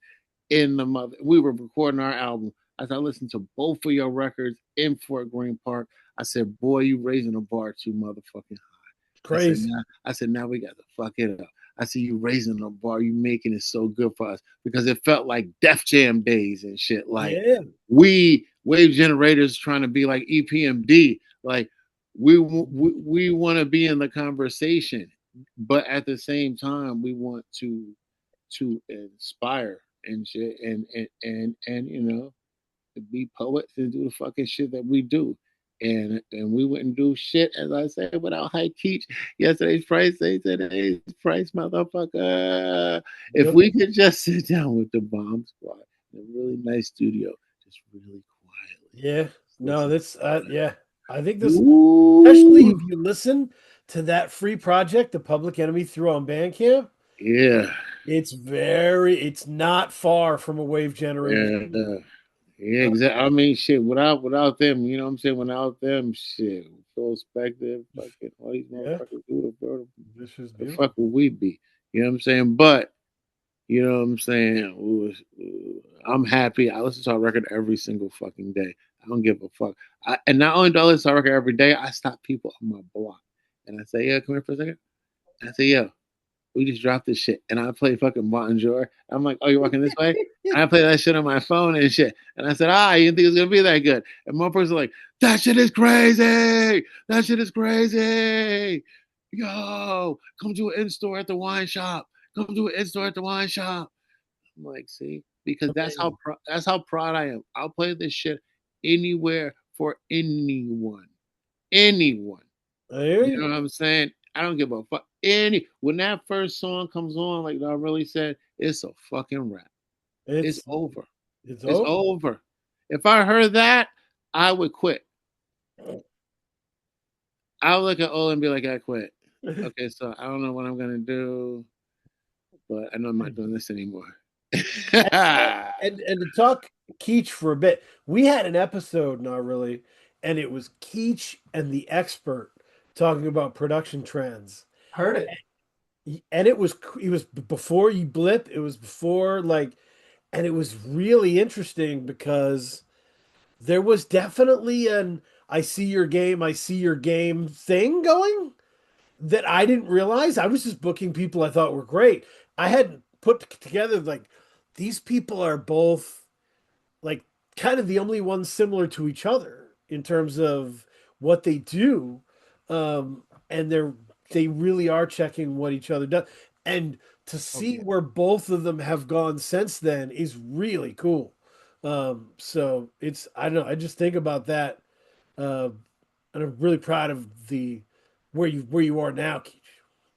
in the mother. We were recording our album. I said, I listened to both of your records in Fort Greene Park. I said, boy, you raising the bar too motherfucking high. Crazy. I said, now we got to fuck it up. I said, you raising the bar. You making it so good for us because it felt like Def Jam days and shit. Like Yeah. we wave generators trying to be like EPMD. Like we want to be in the conversation, but at the same time, we want to inspire and shit and to be poets and do the fucking shit that we do. And we wouldn't do shit, as I said, without High Keech. Yesterday's price, today's price, motherfucker. If Yep. we could just sit down with the Bomb Squad in a really nice studio, just really quietly. Yeah. No, that's yeah. I think this, Ooh. especially if you listen to that free project the Public Enemy threw on Bandcamp, Yeah. it's not far from a wave generation. Yeah. Yeah, exactly. I mean, shit. Without them, you know what I'm saying. Without them, shit. introspective, fucking all these Yeah. motherfuckers do it, bro. This is The beautiful. fuck would we be? You know what I'm saying? But you know what I'm saying? I'm happy. I listen to our record every single fucking day. I don't give a fuck. And not only do I listen to our record every day, I stop people on my block and I say, "Yeah, come here for a second." And I say, "Yo, we just dropped this shit," and I play fucking Bonjour. I'm like, "Oh, you're walking this way?" And I play that shit on my phone and shit. And I said, "You didn't think it was gonna be that good?" And one person's like, "That shit is crazy. That shit is crazy. Yo, come to an in-store at the wine shop. Come to an in-store at the wine shop." I'm like, see, because that's how proud I am. I'll play this shit anywhere for anyone, anyone. You know what I'm saying? I don't give a fuck. When that first song comes on, like I really said, it's a fucking rap. It's over. It's It's over. over. If I heard that, I would quit. I would look at Ola and be like, I quit. Okay, so I don't know what I'm gonna do, but I know I'm not doing this anymore. And to talk Keech for a bit, we had an episode, not really, and it was Keech and the expert talking about production trends. Heard it. And it was before you blip, it was before like, and it was really interesting because there was definitely an I see your game thing going that I didn't realize. I was just booking people I thought were great. I hadn't put together like these people are both like kind of the only ones similar to each other in terms of what they do. And they really are checking what each other does. And to see yeah. where both of them have gone since then is really cool. So it's I don't know, I just think about that. And I'm really proud of the where you are now, Keech.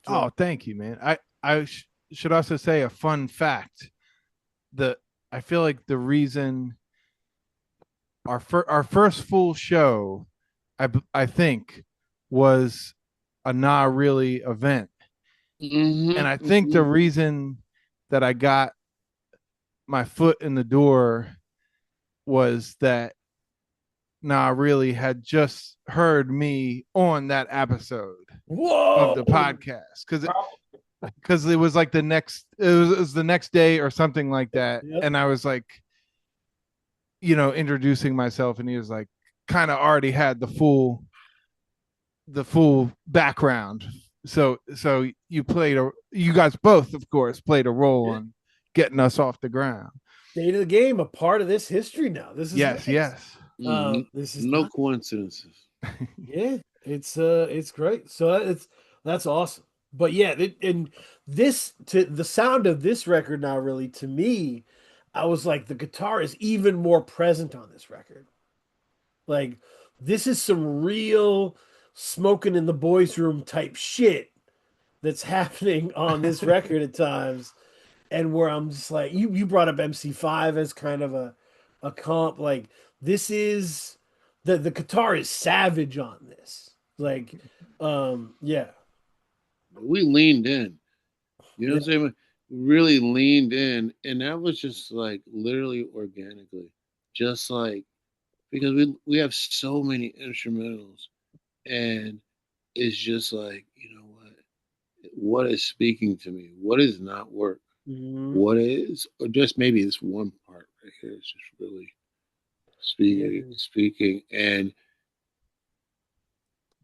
So Oh, thank you, man. I should also say a fun fact. The I feel like the reason our first full show, I think, was a Nah Really event, and I think the reason that I got my foot in the door was that Nah Really had just heard me on that episode of whoa. the podcast because it was like it was the next day or something like that, Yep. and I was like, introducing myself, and he was like, kind of already had the full background. So you guys both, of course, played a role Yeah. on getting us off the ground. State of the game, a part of this history now. This is Yes, nice. yes. This is No not. coincidences. Yeah, it's great. So that's awesome. But yeah, and this to the sound of this record now really to me, I was like the guitar is even more present on this record. Like this is some real smoking in the boys' room type shit that's happening on this record at times. And where I'm just like, you brought up MC5 as kind of a comp. Like this is the guitar is savage on this. Like, yeah, We leaned in. You know yeah, what I'm saying? We really leaned in, and that was just like literally organically, just like because we have so many instrumentals, and it's just like what is speaking to me, what is not work, mhm, what is, or just maybe this one part right here is just really yeah, speaking, and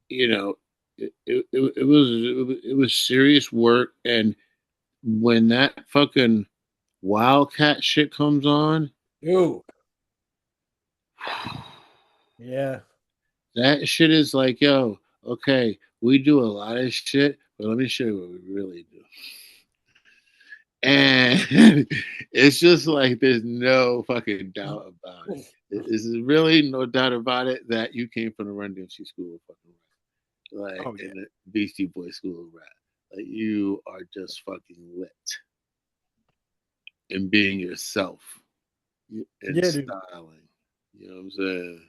you know, it was serious work, and when that fucking Wildcat shit comes on, ooh, yeah, that shit is like, yo, okay, we do a lot of shit, but let me show you what we really do. And it's just like there's no fucking doubt about it. There's really no doubt about it that you came from the Run DMC school of fucking rap, like Oh yeah. in the Beastie Boy school of rap. Like you are just fucking lit and being yourself and yeah, dude. styling. You know what I'm saying?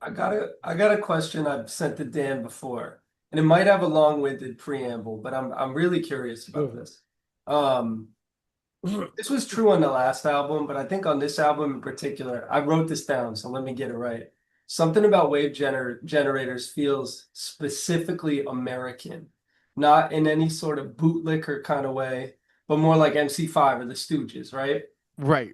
I got a question I've sent to Dan before, and it might have a long-winded preamble, but I'm really curious about this. Um, this was true on the last album, but I think on this album in particular, I wrote this down, so let me get it right. something about generators feels specifically American, not in any sort of bootlicker kind of way, but more like MC5 or the Stooges, right? Right.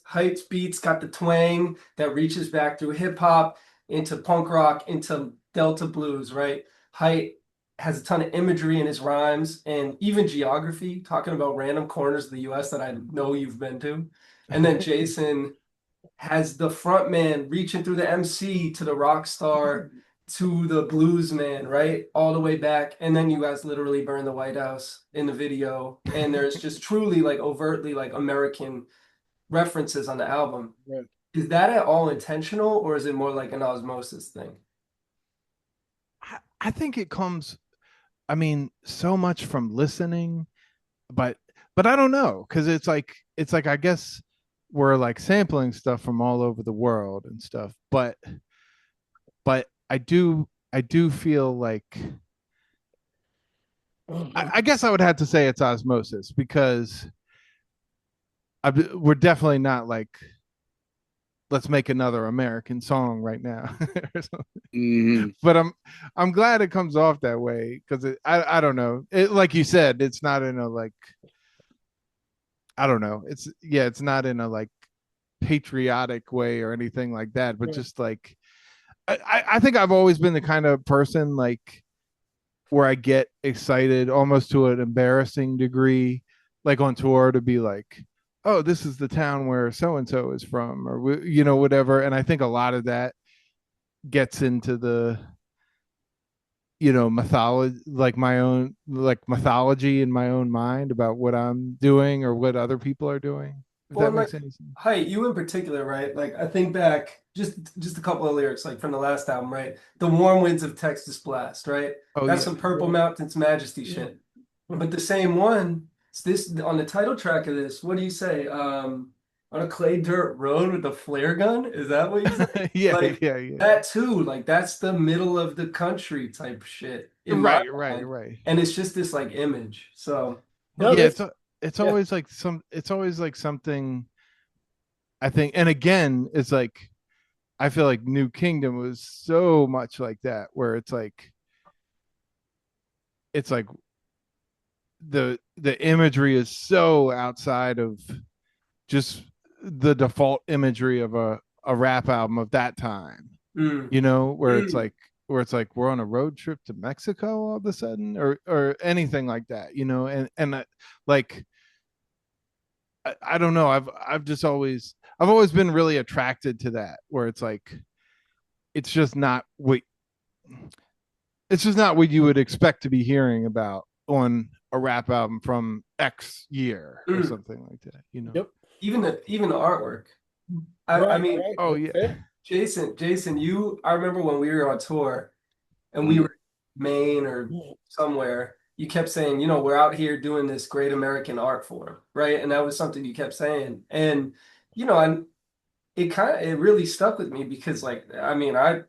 Heights beats got the twang that reaches back through hip hop into punk rock into Delta blues, right? Height has a ton of imagery in his rhymes and even geography, talking about random corners of the US that I know you've been to. And then Jason has the front man reaching through the MC to the rock star to the blues man, right? All the way back. And then you guys literally burn the White House in the video. And there's just truly like overtly like American references on the album. Right. Is that at all intentional or is it more like an osmosis thing? I think it comes, I mean, so much from listening, but I don't know, because it's like I guess we're like sampling stuff from all over the world and stuff, but I do feel like I guess I would have to say it's osmosis, because we're definitely not like, let's make another American song right now. Mhm. But I'm glad it comes off that way, because I don't know, it, like you said, it's not in a like, I don't know, it's not in a like patriotic way or anything like that, but Right. just like I think I've always been the kind of person like where I get excited almost to an embarrassing degree, like on tour, to be like, oh, this is the town where so and so is from, or whatever. And I think a lot of that gets into the mythology, like my own like mythology in my own mind about what I'm doing or what other people are doing. If Well, that and like, makes any sense. hi, you in particular, right? Like, I think back just a couple of lyrics, like from the last album, right? The warm winds of Texas blast, right? Oh That's yeah. some Purple Right. Mountains Majesty Yeah. shit. But the same one, it's this on the title track of this. What do you say? On a clay dirt road with a flare gun? Is that what you say? Yeah, Like yeah. that too. Like that's the middle of the country type shit in my Right, mind. right. And it's just this like image. So No, Yeah, that's it's yeah. always like it's always like something, I think. And again, it's like I feel like New Kingdom was so much like that, where it's like the imagery is so outside of just the default imagery of a rap album of that time, mm, where it's mm. like we're on a road trip to Mexico all of a sudden, or anything like that, and like I don't know. I've always been really attracted to that, where it's like it's just not what you would expect to be hearing about on a rap album from X year or Mm. something like that. Yep. Even the artwork. I Right. mean, Right. Oh That's yeah. fair. Jason, I remember when we were on tour and we Mhm. were in Maine or somewhere, you kept saying, we're out here doing this great American art form, right? And that was something you kept saying. And, and it really stuck with me because like, I mean, right,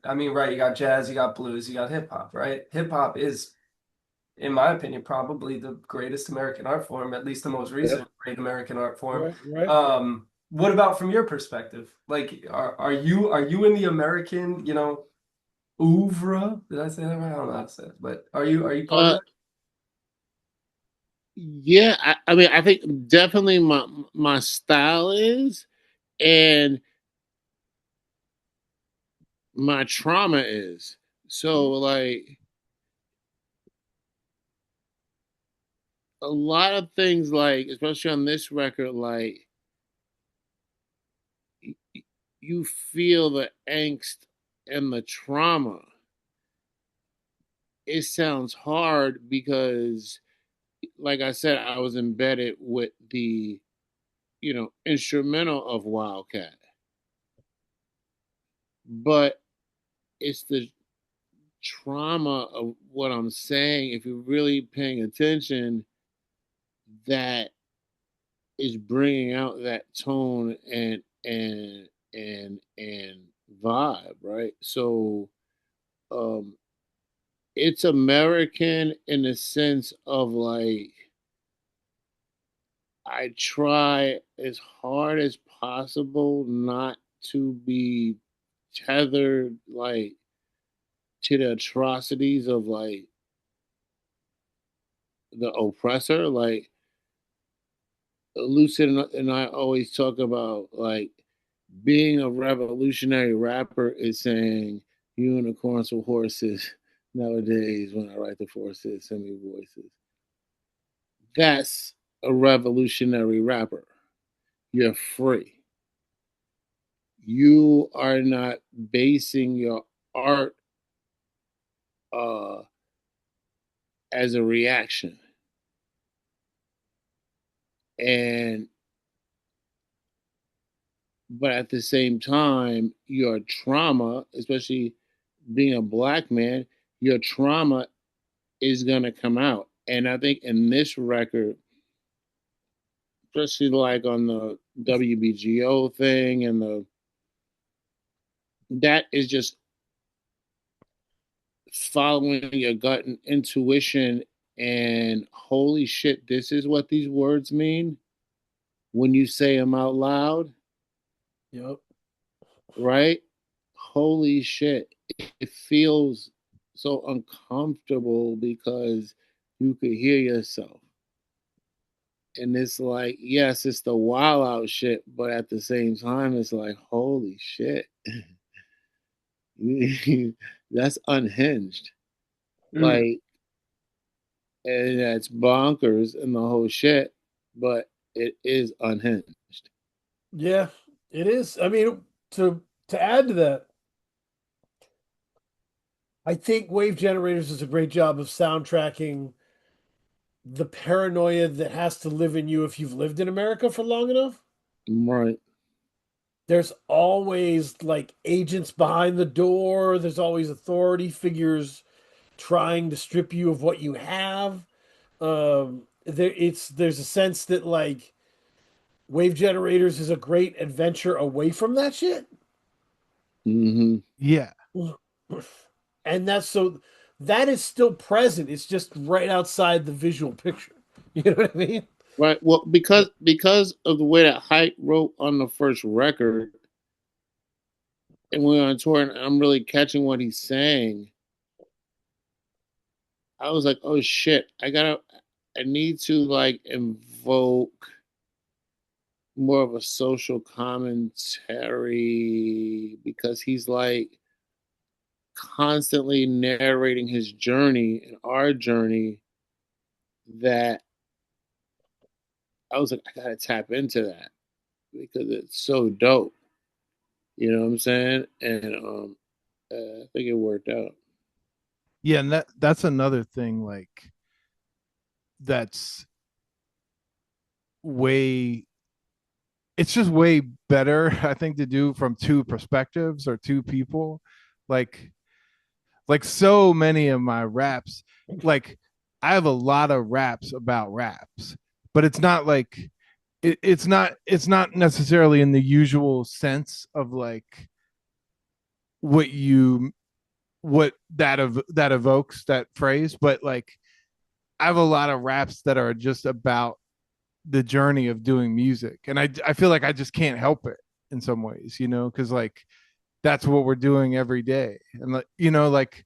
you got jazz, you got blues, you got hip hop, right? Hip hop is, in my opinion, probably the greatest American art form, at least the most Yep. recent great American art form. Right. What about from your perspective? Like, are you in the American, oeuvre? Did I say that right? I don't know how to say it, but are you part of Uh, that? yeah, I mean, I think definitely my style is, and my trauma is. So like a lot of things, like especially on this record, like you feel the angst and the trauma. It sounds hard because, like I said, I was embedded with the instrumental of Wildcat, but it's the trauma of what I'm saying. If you're really paying attention, that is bringing out that tone and vibe, right? So um it's American in the sense of like I try as hard as possible not to be tethered like to the atrocities of like the oppressor. Like Lucid and I always talk about like being a revolutionary rapper is saying unicorns with horses nowadays when I write the forces, semi voices. That's a revolutionary rapper. You're free. You are not basing your art uh, as a reaction. And but at the same time, your trauma, especially being a black man, your trauma is gonna come out. And I think in this record, especially like on the WBGO thing and the that is just following your gut and intuition and holy shit, this is what these words mean when you say them out loud, Yep. right? Holy shit. It feels so uncomfortable because you could hear yourself. And it's like, yes, it's the wild out shit, but at the same time, it's like, holy shit. That's unhinged. Like, and that's bonkers and the whole shit, but it is unhinged. Yeah, it is. I mean, to add to that, I think Wave Generators does a great job of soundtracking the paranoia that has to live in you if you've lived in America for long enough. Right. There's always like agents behind the door. There's always authority figures trying to strip you of what you have. There's a sense that like Wave Generators is a great adventure away from that shit. Mm-hmm. Yeah. And that is still present. It's just right outside the visual picture. You know what I mean? Right. Well, because of the way that Hype wrote on the first record, and we're on tour, and I'm really catching what he's saying. I was like, oh shit, I need to like invoke more of a social commentary because he's like constantly narrating his journey and our journey that I was like, I gotta tap into that because it's so dope. You know what I'm saying? And I think it worked out. Yeah, and that's another thing like that's way it's just way better I think to do from two perspectives or two people. Like so many of my raps, like I have a lot of raps about raps, but it's not like it's not necessarily in the usual sense of like what you what that evokes that phrase, but like I have a lot of raps that are just about the journey of doing music, and I feel like I just can't help it in some ways, you know, because like that's what we're doing every day, and like you know, like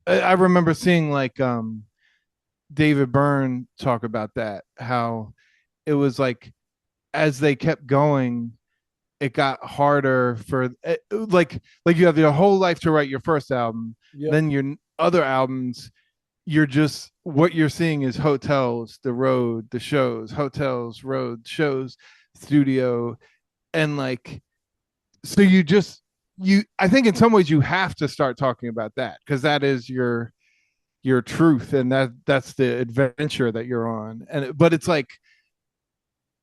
I remember seeing like David Byrne talk about that, how it was like as they kept going, it got harder for like you have your whole life to write your first album, Yep. then your other albums you're just what you're seeing is hotels, the road, the shows, hotels, road, shows, studio, and like so you I think in some ways you have to start talking about that because that is your truth and that's the adventure that you're on. And but it's like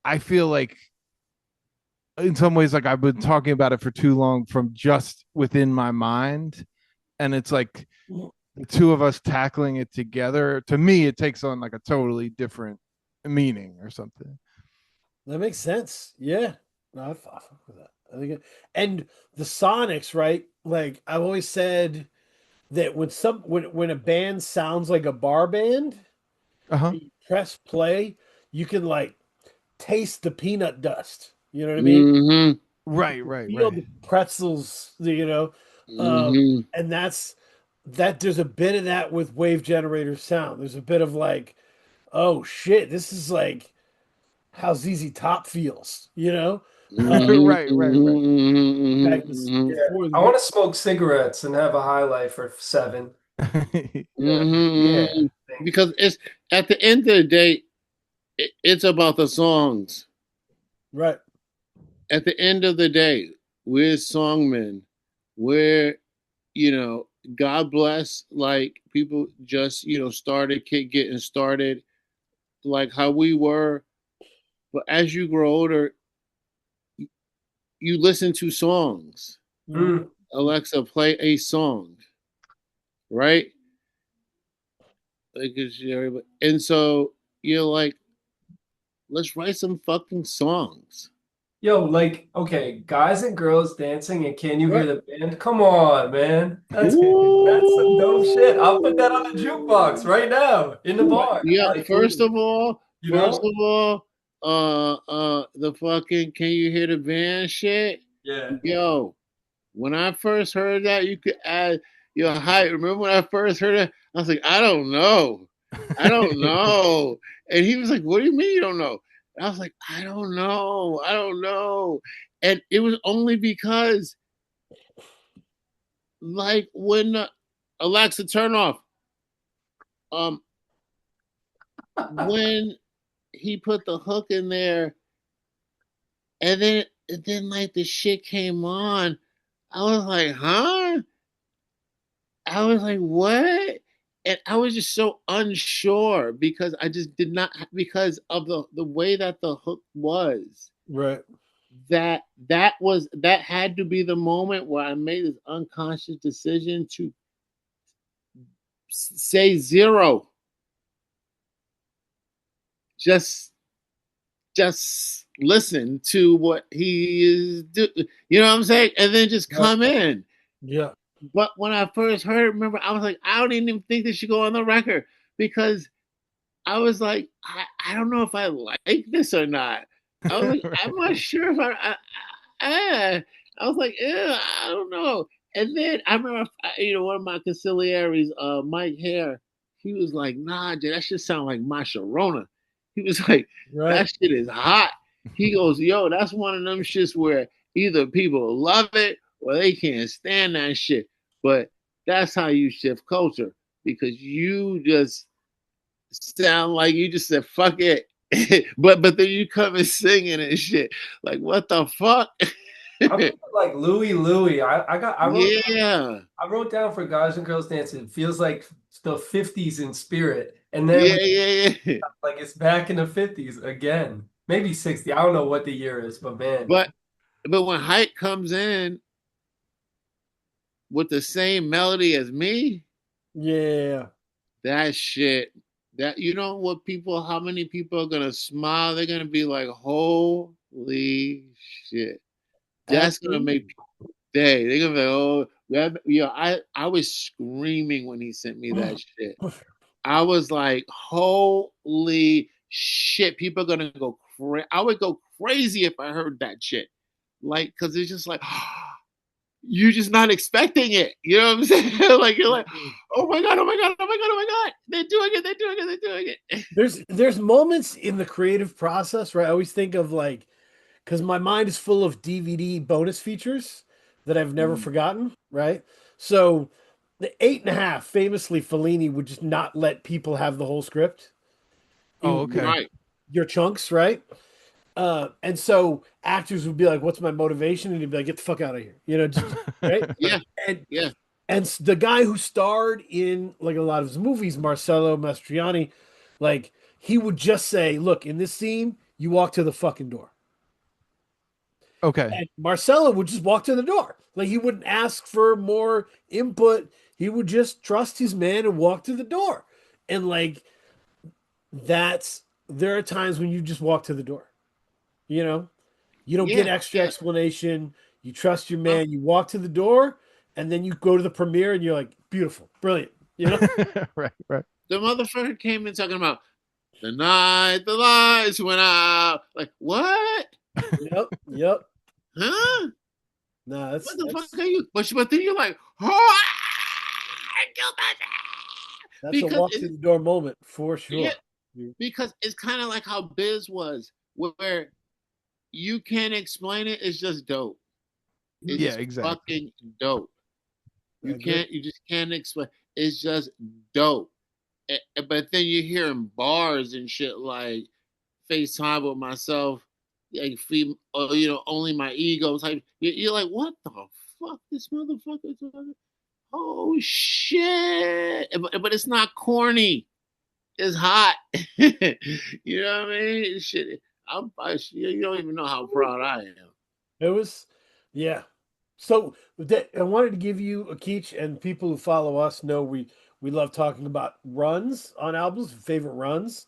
I feel like in some ways like I've been talking about it for too long from just within my mind, and it's like the two of us tackling it together, to me it takes on like a totally different meaning or something. That makes sense. Yeah. No, I fuck with that. I think and the Sonics, right? Like I've always said that when a band sounds like a bar band, Uh-huh. you press play, you can like taste the peanut dust. You know what I mean? Mm-hmm. Right, Feel the pretzels, Mhm. and that's that. There's a bit of that with Wave Generator sound. There's a bit of like, oh shit, this is like how ZZ Top feels, Mhm, Right, right. mhm, back before I want to smoke cigarettes and have a high life for 7. mhm, Yeah. because it's at the end of the day, it's about the songs. right. At the end of the day, we're songmen. We're, God bless, like people just, started getting started, like how we were. But as you grow older, you listen to songs. Mhm. Alexa, play a song, right? Like, and so you're like, let's write some fucking songs. Yo, like, okay, guys and girls dancing and can you hear Right. the band? Come on, man. That's some dope shit. I'll put that on the Ooh. jukebox right now in the bar. Yeah, Like, first of all, you know? the fucking can you hear the band shit? Yeah. Yo, when I first heard that, you could add your height. Remember when I first heard it? I was like, I don't know. I don't know. And he was like, what do you mean you don't know? And I was like, I don't know. I don't know. And it was only because, like, when Alexa, turn off. Um, when he put the hook in there, and then like the shit came on, I was like, huh? I was like, what? And I was just so unsure because I just did not, because of the way that the hook was. Right. That had to be the moment where I made this unconscious decision to say zero. Just listen to what he is doing. You know what I'm saying? And then just come in. Yeah. But when I first heard it, remember, I was like, I don't even think this should go on the record because I was like, I don't know if I like this or not. I was like, I'm not sure if I was like, I don't know. And then I remember, one of my conciliaries, Mike Hare, he was like, nah, Jay, that shit sound like my Sharona. He was like, Right. that shit is hot. He goes, yo, that's one of them shits where either people love it or they can't stand that shit. But that's how you shift culture because you just sound like you just said fuck it. but then you come and singing and shit. Like what the fuck? I'm like Louie. Yeah. I wrote down for guys and girls dancing. It feels like the 50s in spirit. And then Yeah. like it's back in the 50s again. Maybe 60. I don't know what the year is, but man. But when Hype comes in with the same melody as me, Yeah. that shit, that how many people are gonna smile? They're gonna be like, holy shit. That's gonna Absolutely. make people day. They're gonna be like, oh, I was screaming when he sent me that shit. I was like, holy shit, people are gonna go crazy. I would go crazy if I heard that shit. Like, cause it's just like you're just not expecting it. You know what I'm saying? Like you're like, oh my god, oh my god, oh my god, oh my god. They're doing it. There's moments in the creative process, right? I always think of like, because my mind is full of DVD bonus features that I've never forgotten, right? So the 8.5, famously, Fellini would just not let people have the whole script. He Oh, would okay. Right. your chunks, right? And so actors would be like, "What's my motivation?" And he'd be like, "Get the fuck out of here," right? Yeah. And Yeah. the guy who starred in like a lot of his movies, Marcello Mastroianni, like he would just say, "Look, in this scene, you walk to the fucking door." Okay. And Marcello would just walk to the door. Like he wouldn't ask for more input. He would just trust his man and walk to the door. And like there are times when you just walk to the door. You know, you don't get Yeah. extra Yeah. explanation. You trust your Uh, man. You walk to the door, and then you go to the premiere, and you're like, beautiful, brilliant. Right. The motherfucker came in talking about the night the lights went out. Like, what? Yep. huh? No, What the fuck are you? But then you're like, oh, I killed that shit. that's a Because walk through the door moment for yeah, sure. because it's kind of like how Biz was, where you can't explain it. It's just dope. It's Yeah, just exactly. fucking dope. I agree. You just can't explain. It's just dope. But then you hear him bars and shit like FaceTime with myself, like or, only my ego type. You're like, what the fuck, this motherfucker? Oh shit! But it's not corny. It's hot. You know what I mean? Shit. You don't even know how proud I am. It was, yeah. So I wanted to give you a Keech, and people who follow us know we love talking about runs on albums, favorite runs.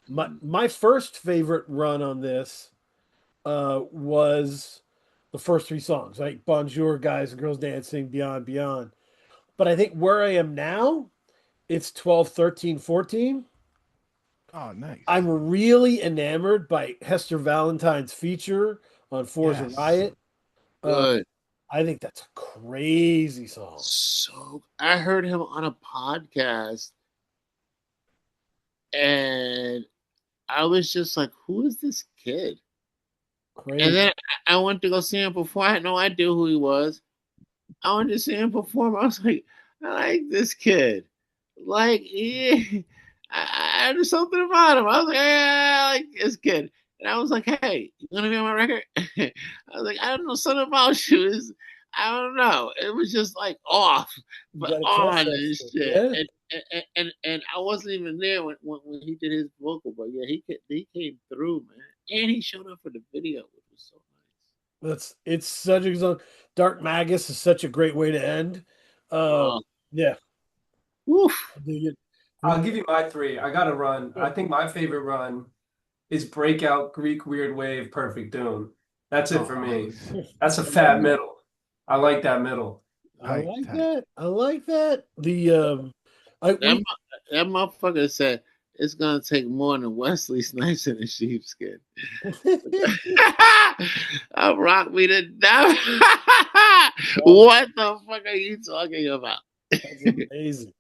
My first favorite run on this was the first three songs, like Bonjour, Guys and Girls Dancing, Beyond, Beyond. But I think where I am now, it's 12, 13, 14. Oh, nice. I'm really enamored by Hester Valentine's feature on Forza Yes. Riot. Uh, Good. I think that's a crazy song. So I heard him on a podcast, and I was just like, "Who is this kid?" And Crazy. then I went to go see him perform. I had no idea who he was. I went to see him perform. I was like, I like this kid. Like, yeah, there's something about him. I was like, yeah, I like this kid. And I was like, hey, you gonna be on my record? I was like, I don't know, something about you is, I don't know. It was just like off, You but gotta trust on that and shit. shit. Yeah. And I wasn't even there when he did his vocal, but yeah, he came through, man, and he showed up for the video, which was so It's such a good song. Dark Magus is such a great way to end. nice. Yeah, Woof. I dig it. I'll give you my three. I got to run. I think my favorite run is Breakout Greek Weird Wave Perfect Doom. That's it Oh, for me. nice. That's a fat middle. I like that middle. I Tight, like tight. that. I like that. The I That we that motherfucker said it's gonna take more than Wesley Snipes in a sheepskin. I rock me to death. What the fuck are you talking about? That's amazing.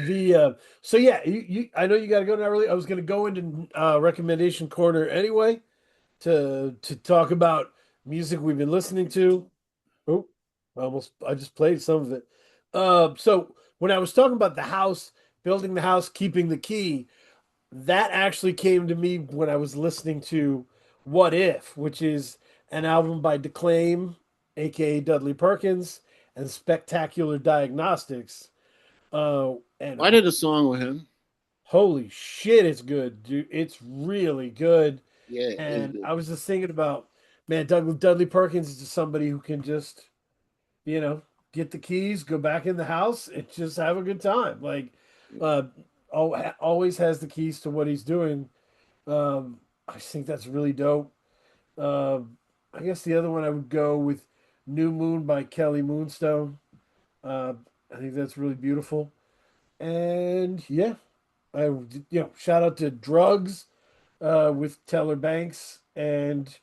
The so yeah, you I know you got to go now. Really, I was going to go into recommendation corner anyway to talk about music we've been listening to. Oh, I just played some of it. So when I was talking about the house, building the house, keeping the key, that actually came to me when I was listening to What If, which is an album by Declaim, aka Dudley Perkins, and Spectacular Diagnostics. And Why did a song with him? holy shit, it's good, dude. It's really good. Yeah, it's And good. I was just thinking about, man, Dudley Perkins is just somebody who can just, you know, get the keys, go back in the house, and just have a good time. Like, uh, always has the keys to what he's doing. I just think that's really dope. I guess the other one I would go with New Moon by Kelly Moonstone. Uh, I think that's really beautiful. And yeah, shout out to Drugs with Teller Banks, and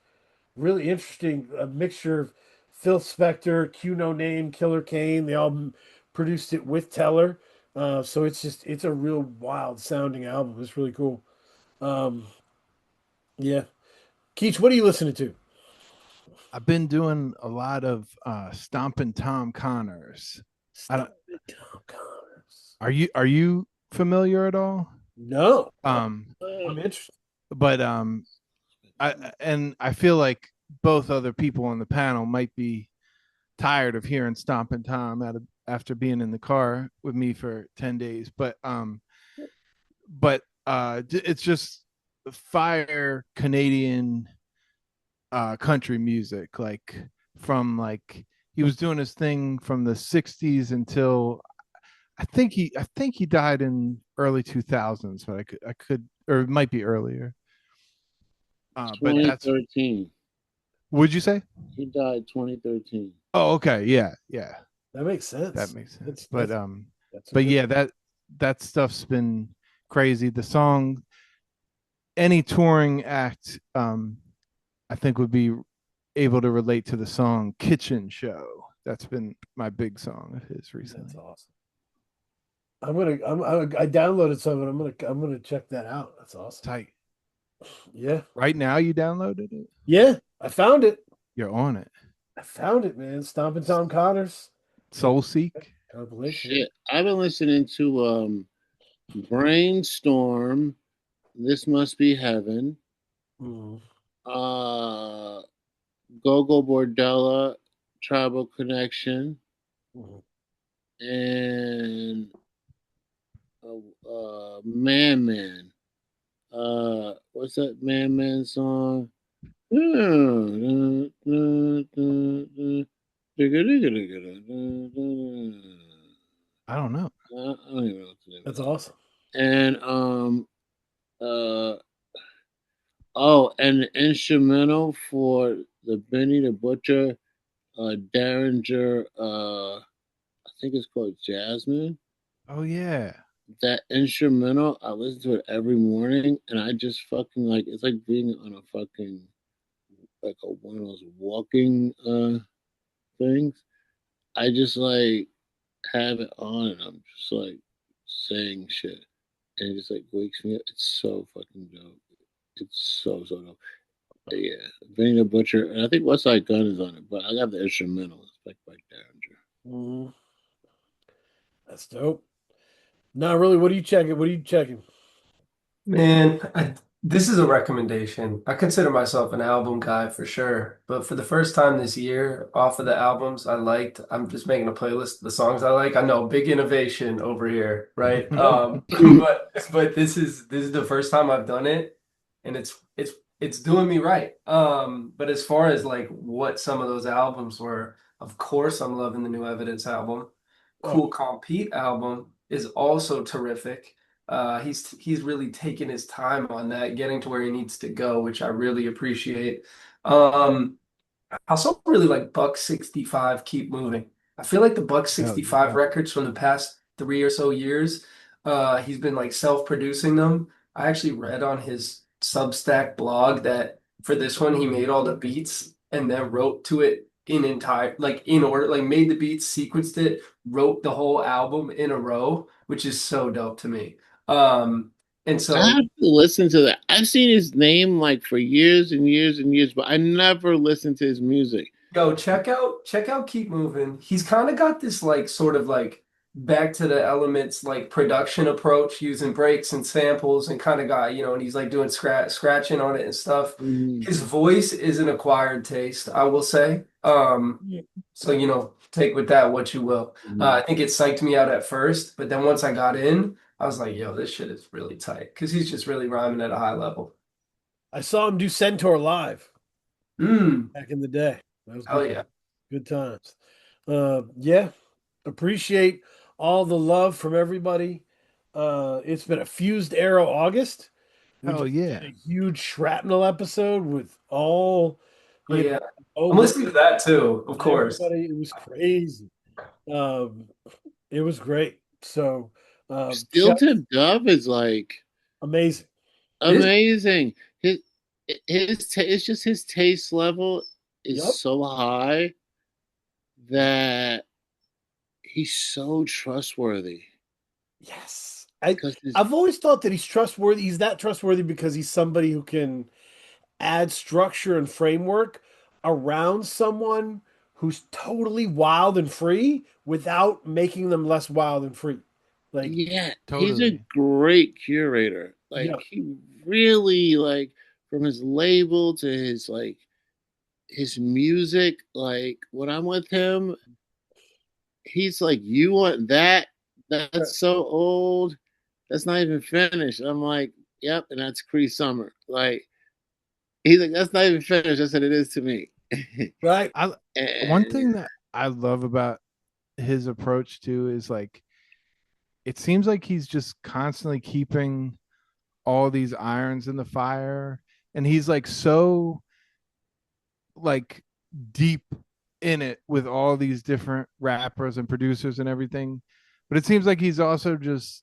really interesting a mixture of Phil Spector, Q No Name, Killer Kane. They all produced it with Teller. So it's a real wild sounding album. It's really cool. Um, yeah. Keech, what are you listening to? I've been doing a lot of Stompin' Tom Connors. I don't, Stop it, Tom Connors. are you familiar at all? No, Um, I'm interested. but I feel like both other people on the panel might be tired of hearing Stompin' Tom after being in the car with me for 10 days. But it's just fire Canadian country music, like from like he was doing his thing from the 60s until I think he died in early 2000s, but I could or it might be earlier. But that's 2013. would you say? He died 2013. Oh, okay, yeah, That makes that sense. makes sense. That's But that's that's a but good. yeah, that stuff's been crazy. The song, any touring act, I think would be able to relate to the song Kitchen Show. That's been my big song of his That's recently. awesome. I downloaded some, and I'm gonna check that out. That's awesome. Tight. Yeah, Right now you downloaded it? yeah. I found it. You're on it. I found it, man. Stompin' Tom Connors Soul Seek. compilation. Shit, I've been listening to Brainstorm. This Must Be Heaven. Mhm. Gogo Bordella, Tribal Connection, Mhm. and Man Man. What's that Man Man song? I I don't know. don't even know what the name That's is. awesome. And and the instrumental for the Benny the Butcher, Derringer, I think it's called Jasmine. Oh yeah. That instrumental, I listen to it every morning, and I just fucking like it's like being on a fucking like one of those walking things. I just like have it on, and I'm just like saying shit, and it just like wakes me up. It's so fucking dope. It's so dope. Yeah, Benny the Butcher, and I think West Side Gun is on it, but I got the instrumental. It's like Derringer. Mhm. That's dope. Not really. What are you checking? What are you checking? Man, this is a recommendation. I consider myself an album guy for sure, but for the first time this year, off of the albums I liked, I'm just making a playlist of the songs I like. I know, big innovation over here, right? But this is the first time I've done it, and it's doing me right. But as far as like what some of those albums were, of course, I'm loving the New Evidence album. Oh, Cool Calm Pete album is also terrific. He's really taken his time on that, getting to where he needs to go, which I really appreciate. Um, I also really like Buck 65 Keep Moving. I feel like the Buck Hell 65 yeah. records from the past 3 or so years, he's been like self-producing them. I actually read on his Substack blog that for this one he made all the beats and then wrote to it in entire like in order, like made the beats, sequenced it, wrote the whole album in a row, which is so dope to me. Um, and I so have to listen to that. I've seen his name like for years and years and years, but I never listened to his music. Go check out Keep Moving. He's kind of got this like sort of like back to the elements like production approach using breaks and samples and kind of got, and he's like doing scratching on it and stuff. Mm. His voice is an acquired taste, I will say. yeah. So take with that what you will. I Mm. think it psyched me out at first, but then once I got in, I was like, yo, this shit is really tight because he's just really rhyming at a high level. I saw him do Centaur live back in the day. That was Hell good. yeah. Good times. Yeah. Appreciate all the love from everybody. It's been a fused arrow August. We Hell just did yeah. a huge shrapnel episode with all, Oh you yeah. know, I'm listening to that too, of and course. everybody. It was crazy. Um, it was great. So, shout, Stilton Dove is like amazing. It is. amazing. His it's just his taste level is Yep. so high that he's so trustworthy. Yes. Because I've always thought that he's trustworthy. He's that trustworthy because he's somebody who can add structure and framework around someone who's totally wild and free without making them less wild and free. Like, yeah, he's a Totally. great curator. Like yeah, he really like from his label to his like his music. Like when I'm with him, he's like, "You want that? That's so old. That's not even finished." I'm like, "Yep," and that's Cree Summer. Like he's like, "That's not even finished." I said, "It is to me." right. I One And thing that I love about his approach too is like it seems like he's just constantly keeping all these irons in the fire, and he's like so like deep in it with all these different rappers and producers and everything. But it seems like he's also just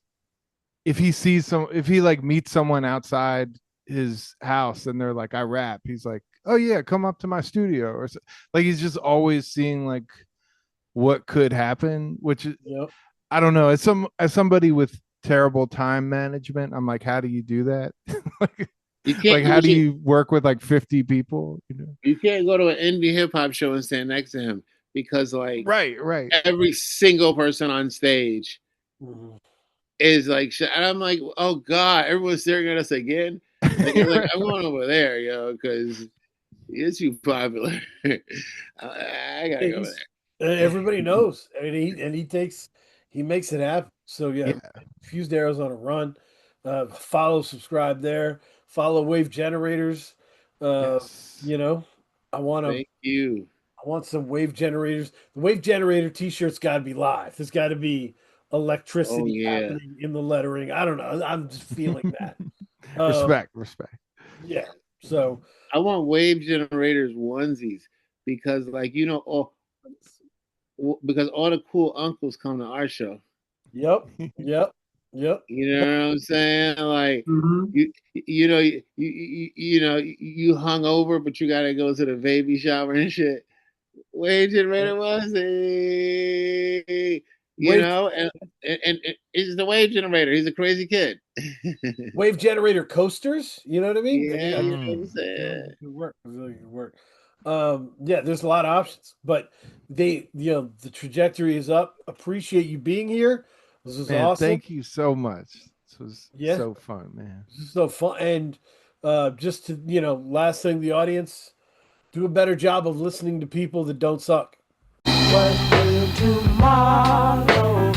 if he like meets someone outside his house and they're like, I rap, he's like, oh yeah, come up to my studio, or like he's just always seeing like what could happen, which is, Yep. I don't know, as somebody with terrible time management, I'm like, how do you do that? Like, You can't. how do you work with like 50 people? You can't go to an indie hip hop show and stand next to him because, like, Right. every single person on stage Mhm. is like, and I'm like, oh God, everyone's staring at us again. Like, it's like, I'm going over there, yo, because it's too popular. I gotta go over there. Everybody knows, and he makes it happen. So yeah, Yeah. Fused Arrows on a run. Follow, subscribe there. Follow Wave Generators. Yes. You know, I want to. Thank you. I want some Wave Generators. The Wave Generator T-shirt's got to be live. There's got to be Oh electricity yeah. happening in the lettering. I don't know. I'm just feeling that. Respect. Yeah. So I want Wave Generators onesies because, like, because all the cool uncles come to our show. Yep. You know what I'm saying? Like, you hung over, but you gotta go to the baby shower and shit. Wave Generator onesie. And he's the Wave Generator. He's a crazy kid. Wave Generator coasters. You know what I mean? Yeah, you know what I'm It saying? could work. It really could work. Yeah, there's a lot of options, but the trajectory is up. Appreciate you being here. This is Man, awesome. thank you so much. This was Yeah. so fun, man. This is so fun. And just to, last thing, the audience, do a better job of listening to people that don't suck. What will tomorrow